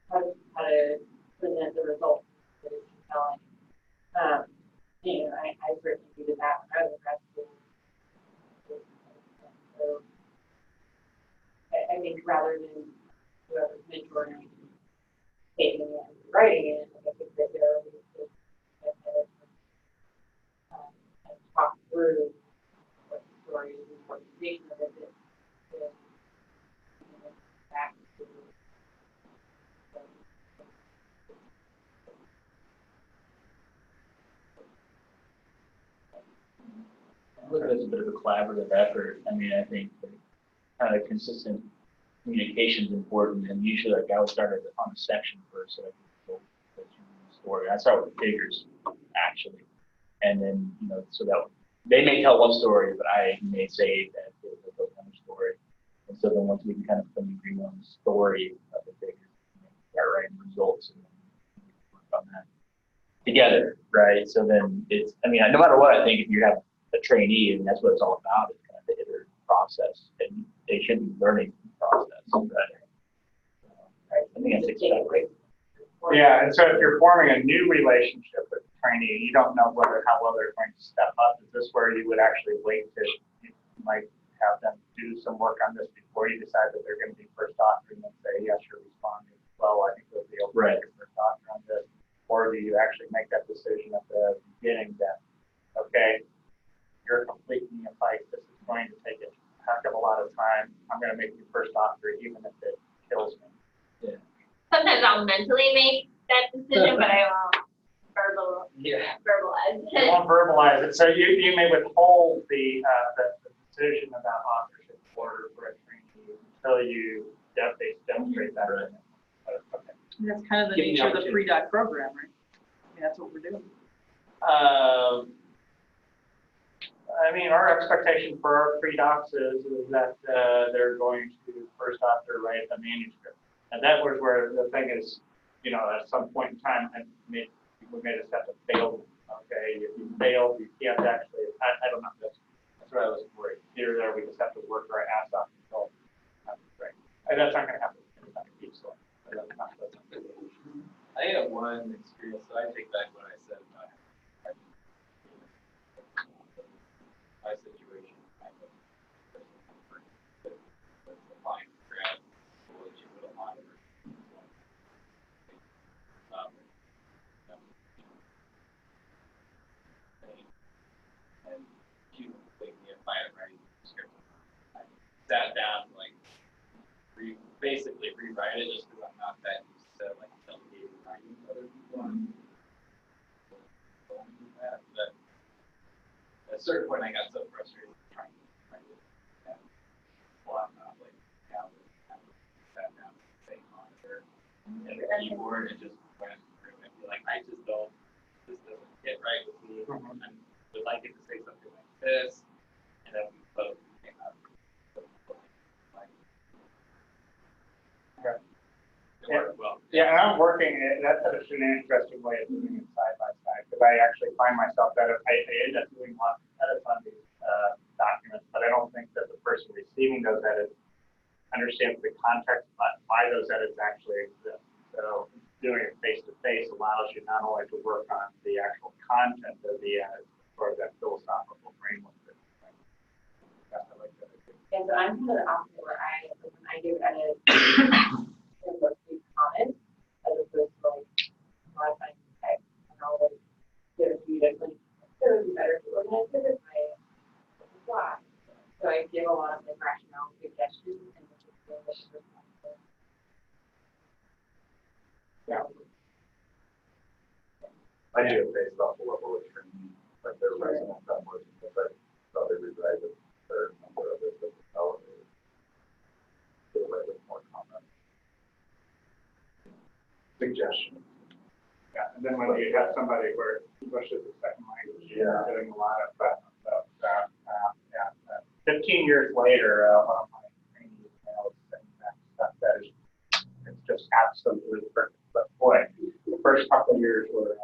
how to present the results that is compelling. I certainly did that when I was in grad school. So I think rather than whoever's mentoring taking it and writing it, I think that there are ways to get ahead and talk through what the story is and what the vision of it is. Back to I look at it as a bit of a collaborative effort. I mean, I think that kind of consistent communication is important, and usually like I would start on a section first, so I can go through the story. I start with figures, actually, and then so that they may tell one story, but I may say that they'll tell another story, and so then once we can kind of come to agreement on the story of the figures, start writing results, and then work on that together, right? So then it's, I mean, no matter what, I think if you have a trainee, and that's what it's all about, is kind of the iterative process, and they should be learning process, right? I think that's exactly. Yeah, and so if you're forming a new relationship with the trainee, you don't know how well they're going to step up. Is this where you would actually wait to, you might have them do some work on this before you decide that they're going to be first author and then say, yes, you're responding well, I think we'll be able to Right. make a first author on this? Or do you actually make that decision at the beginning that, okay, you're a complete neophyte, this is going to take a heck of a lot of time, I'm going to make you first author even if it kills me. Yeah. Sometimes I'll mentally make that decision, but I won't verbalize You it. won't verbalize it, so you may withhold the decision about authorship for a trainee until you demonstrate that. Right. Okay. And that's kind of the Give me nature of the opportunity. pre-doc program, right? I mean, that's what we're doing. I mean, our expectation for our pre-docs is that they're going to first author write a manuscript. And that was where the thing is, at some point in time, we made a step that failed. Okay, if you failed, you can't actually, I don't know, that's what I was worried. Here or there, we just have to work our ass off until right. And that's not going to happen. So I have one experience, so I take back what I said about my situation. I was applying for grad school at Jupiter Monitor. And she made me apply to writing script. I sat down and basically rewrite it just because I'm not that used to delegating writing to other people. But at a certain point, I got so frustrated trying to write it. And I'm not now sat down with the same monitor and the keyboard and just went through and be like, this doesn't get right with me. I would like it to say something like this, and then we both came out. It worked well. Yeah, and I'm working, that's an interesting way of doing it side by side, because I actually find myself that I end up doing lots of edits on these documents, but I don't think that the person receiving those edits understands the context why those edits actually exist. So doing it face-to-face allows you not only to work on the actual content of the edits, or that philosophical framework. And so I'm kind of the opposite where when I do edit, it looks to comments as opposed to modifying text. And I'll give it to you to it would be better to organize it if I why. So I give a lot of rationale suggestions and just Yeah. I do it based off the level of training, like their resume templates, because I thought they rewrite it, their number of it, but elevated. They write with more comments. Suggestions. Yeah, and then when you have somebody where English is a second language, you're getting a lot of stuff. 15 years later, one of my trainees was saying that stuff that is it's just absolutely perfect. But boy, the first couple of years were.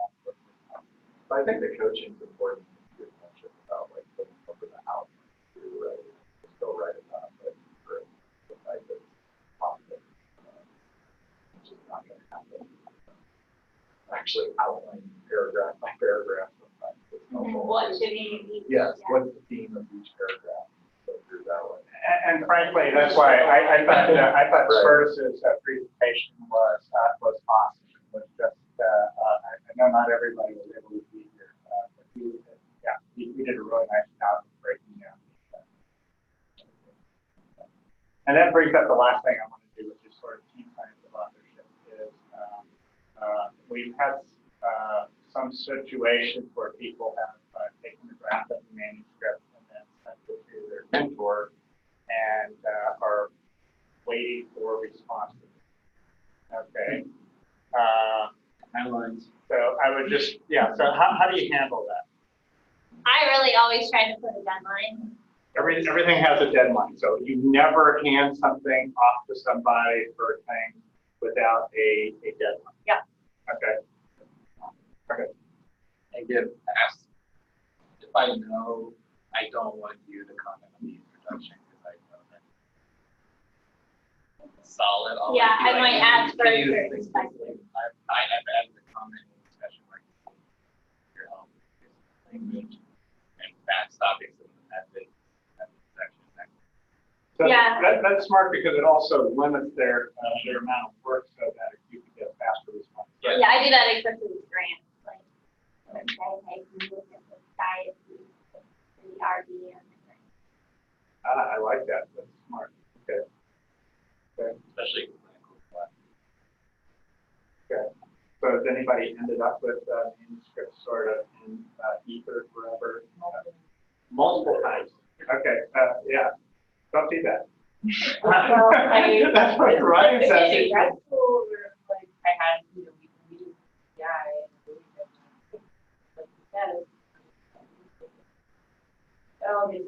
But I think the coaching is important. You mentioned actually outline paragraph by paragraph. Sometimes it's helpful. What should be? Yes, what's the theme of each paragraph? Go through that one. And frankly, that's why I thought Curtis's presentation was awesome. It was just, I know not everybody was able to be here, but he did a really nice job of breaking down. And that brings up the last thing I want to do, which is sort of team science of authorship. Is we've had some situations where people have taken the draft of the manuscript and then sent it to their mentor and are waiting for responses. Okay. Timelines. So I would just, so how do you handle that? I really always try to put a deadline. Everything has a deadline, so you never hand something off to somebody for a thing without a deadline. Yeah. Okay. Okay. And get asked if I know I don't want you to comment on the introduction because I know that it's solid. I'll Yeah, be I might add can you further think perspective. I have added the comment in the discussion like your help language and fast topics in the method section. So Yeah. that's smart because it also limits their amount of work so that you can get faster response. Yeah, I do that especially with grants. Like, okay, can you look at the guide, the RD and the grant? I like that. That's smart. Okay. Okay. Especially clinical class. Okay. So has anybody ended up with manuscripts sort of in ether forever? Multiple times. Okay. Yeah. Don't do that. Well, That's what Ryan says. in grad school, like, I had, we did PI, and like, that is, oh, this is,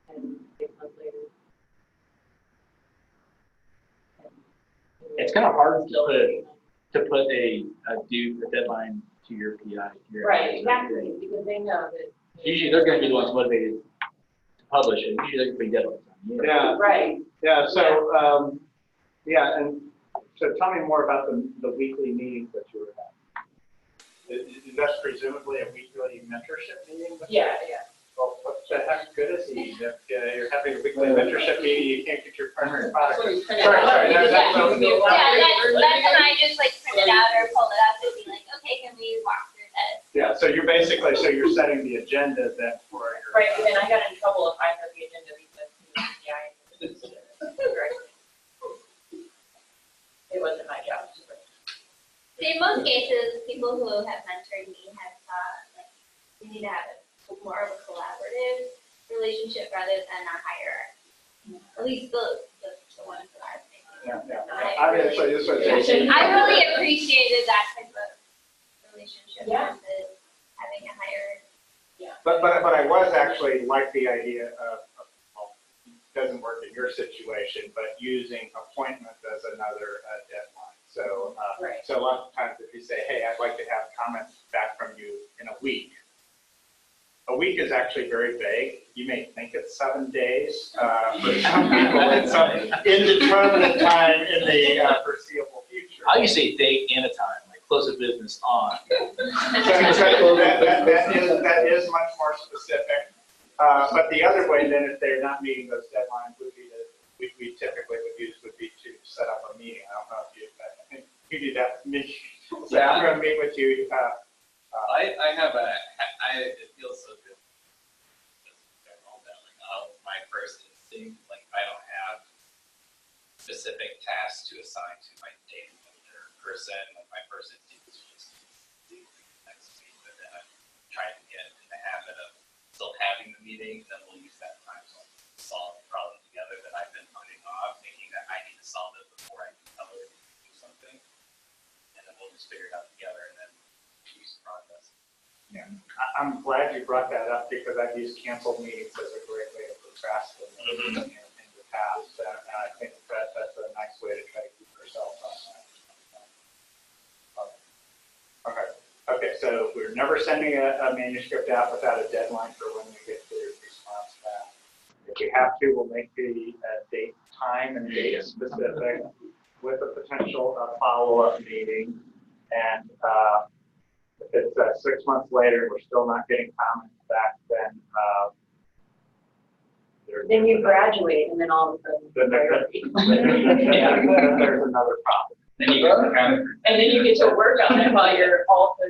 and 6 months later. It's kind of hard to put a deadline to your PI. Right, exactly, because they know that. Usually they're going to be the ones motivated to publish, and usually they're going to be deadlines. Yeah. Right. Yeah. So and so tell me more about the weekly meetings that you were having. Is that presumably a weekly mentorship meeting? Yeah. Well, what the heck good is he? If you're having a weekly mentorship meeting, you can't get your primary product. Sorry. Yeah, that's when I just like print it out or pull it up and be like, okay, can we walk through this? Yeah, so you're basically, setting the agenda then for your. Right, but then I got in trouble if I heard the agenda because, it wasn't my job. See, in most cases, people who have mentored me have thought like we need to have more of a collaborative relationship rather than a hierarchy. At least the ones that I've been. Yeah. I really appreciated that type of relationship Yeah. versus having a hierarchy. But I was actually like the idea of well, it doesn't work in your situation, but using appointments as another deadline. So, Right. So a lot of times if you say, hey, I'd like to have comments back from you in a week. A week is actually very vague. You may think it's 7 days. For some people, it's some indeterminate time in the foreseeable future. I usually say date and a time, like close of business on. That is much more specific. But the other way then, if they're not meeting those deadlines, would be that we typically would use would be to set up a meeting. I don't know if you do that. So I'm going to meet with you. It feels so good. My first instinct, like I don't have specific tasks to assign to my data manager person. Like my first instinct is just do next week, but then I'm trying to get in the habit of still having the meeting, then we'll use that time to solve the problem together that I've been putting off, thinking that I need to solve it before I can tell her to do something. And then we'll just figure it out together and then use the process. Yeah, I'm glad you brought that up because I've used canceled meetings as a great way to procrastinate in the past. And I think that's a nice way to try to keep yourself on that. Okay, so we're never sending a manuscript out without a deadline for when we get the response back. If we have to, we'll make the date, time and date specific with a potential follow-up meeting. And if it's 6 months later, we're still not getting comments back, then Then you graduate and then all of a sudden. then there's another problem. Then you get to kind of. And then you get to work on it while you're all of a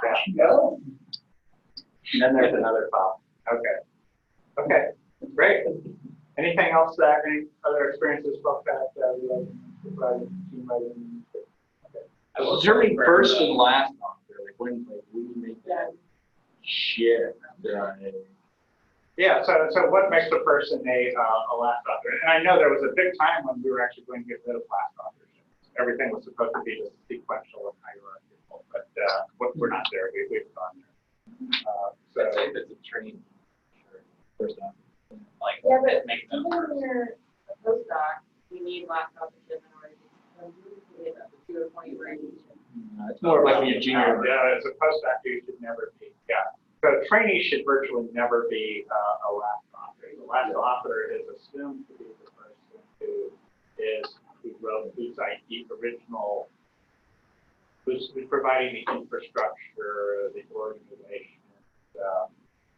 sudden. Go. And then there's another problem. Okay, great. Anything else that, any other experiences about that, Determining first and last author, like when we make that shit. Yeah, so what makes a person a last author? And I know there was a big time when we were actually going to get rid of last authorship. Everything was supposed to be just sequential and hierarchical, but we're not there. We've gone there. I'd say that's a training. First off. Like, Yeah, but make them even when first. you're a postdoc, you need last authorship in order to get up to a point where you It's more like being a junior. Yeah, as a postdoc, you should never be. Yeah. So trainees should virtually never be a last author. The last author is assumed to be the person who wrote, who's original, who's providing the infrastructure, the organization.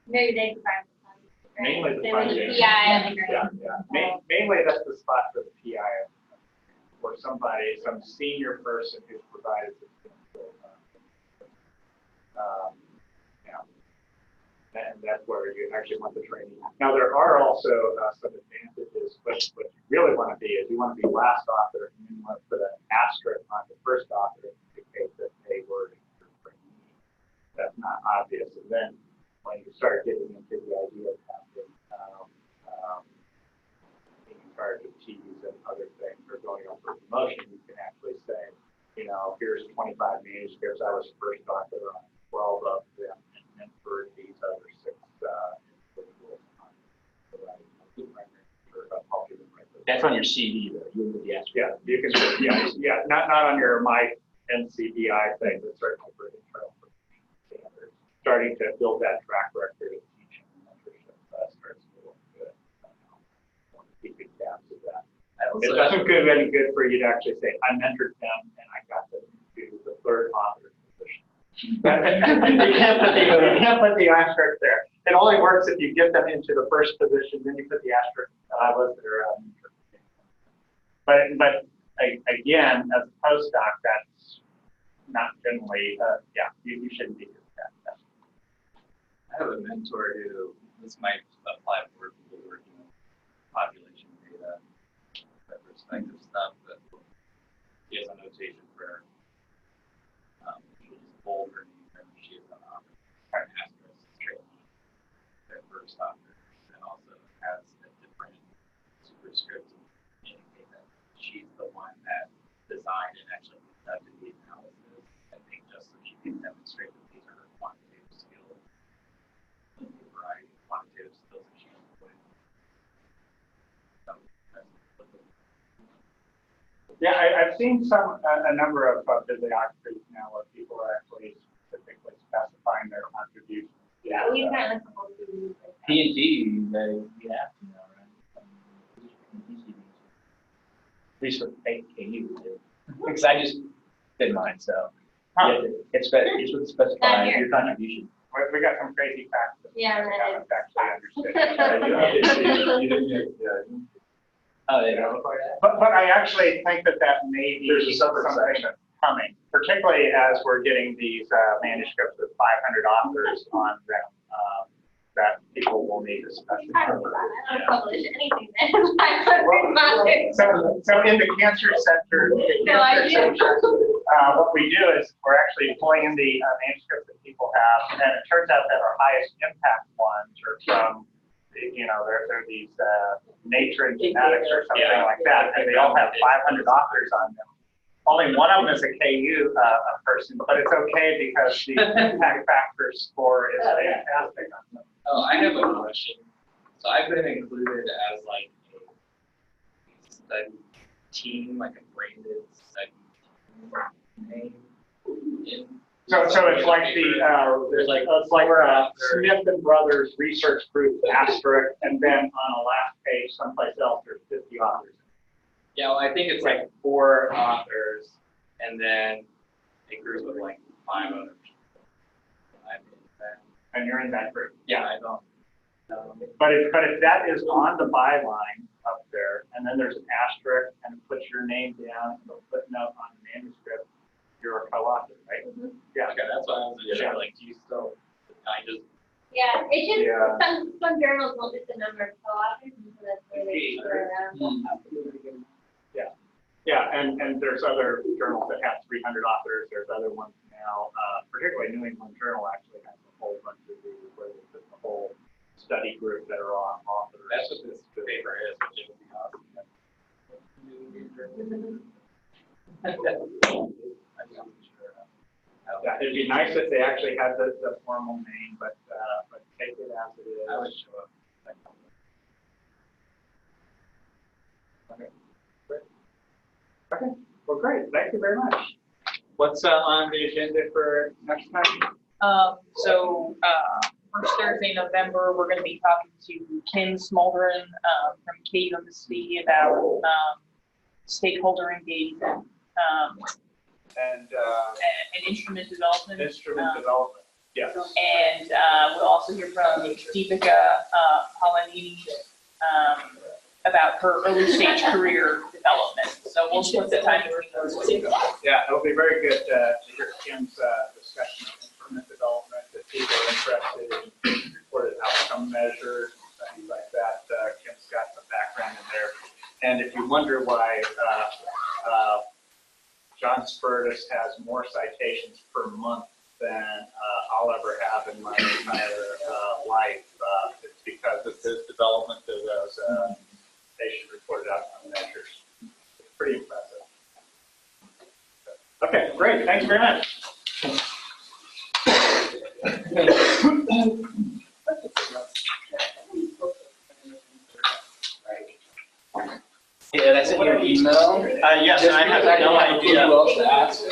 Maybe they can find some. Mainly the They were the funding. PI of the grant. Yeah. Mainly that's the spot for the PI or somebody, some senior person who's provided the and that's where you actually want the training. Now there are also some advantages, but what you really want to be is you want to be last author, and you want to put an asterisk on the first author to indicate that they were your trainee. That's not obvious, and then when you start getting into the idea of having being in charge of T's and other things, or going up for promotion, you can actually say, here's 25 manuscripts. I was first author on 12 of them, and for these other 6 individuals on the right. That's on your CV though. You would the asterisk. Yeah, you can. Not on your my NCBI thing, but certainly for internal standards. Starting to build that track record of teaching and mentorship starts to look good. Keeping tabs of that. It doesn't do any good for you to actually say, I mentored them and I got them to the third author position. You can't put the asterisk there. It only works if you get them into the first position, then you put the asterisk. I was their mentor. But again, as a postdoc, that's not generally, you shouldn't be doing that. I have a mentor who, this might apply for people working with population data, retrospective stuff, but he has a notation for, she'll just bold her name and she is an author, and asterisk straight their first author, and also has a different superscript to indicate that she's the one that designed and actually conducted the analysis, I think just so she can demonstrate that these are her quantitative skills. A variety of quantitative skills that she employed. Yeah, I've seen a number of bibliographies now where people are actually specifically specifying their contributions. Yeah, we've gotten a couple of these. P&T, you have to know, right? At least for KU, because I just did mine, so. Yeah, it's what specifies your contribution. We got some crazy facts that Yeah, we haven't actually understood. Oh, there you go. But I actually think that may be There's a separate something section. that's coming, particularly as we're getting these manuscripts with 500 authors on them, that people will need a special. I don't publish anything then. So in the cancer sector, No idea. what we do is we're actually pulling in the manuscripts that people have, and it turns out that our highest impact ones are from, they're these Nature and Genetics or something like that, and they all have 500 authors on them. Only one of them is a KU person, but it's okay because the impact factor score is fantastic on them. Oh, I have a question. So I've been included as like a study team, like a branded study name. So it's like it's like Smith and Brothers Research Group asterisk, and then on a last page someplace else there's 50 authors. Yeah, well, I think it's like 4 authors, and then a group of like 5 others. I'm in that. And you're in that group. Yeah, I don't. But if that is on the byline up there, and then there's an asterisk and it puts your name down, and a footnote on the manuscript, you're a co-author, right? Yeah. Okay, that's why I was Yeah. like, do you still? I just. Yeah, it's just, Yeah. some journals will just the number of co-authors, and so that's where they go around. Yeah, and there's other journals that have 300 authors. There's other ones now, particularly New England Journal actually has a whole bunch of these where they put the whole study group that are on authors. That's what this paper is, which is awesome. Yeah, it'd be nice if they actually had the formal name, but take it as it is. I would show up. Okay, great. Okay, well, great. Thank you very much. What's on the agenda for next time? First Thursday in November, we're going to be talking to Kim Smulderen from KUMC about stakeholder engagement And instrument development. instrument development. Yes. And we'll also hear from Deepika Palanini about her early stage career development. So we'll split the time between those two. Yeah, it'll be very good to hear Kim's discussion of instrument development, if people are interested in reported outcome measures and things like that. Kim's got some background in there. And if you wonder why John Spurtis has more citations per month than I'll ever have in my entire life, it's because of his development of those patient-reported outcome measures. It's pretty impressive. Okay, great. Thank you very much. Yeah, that's in your email. Yes, and I have no idea. Who else to ask?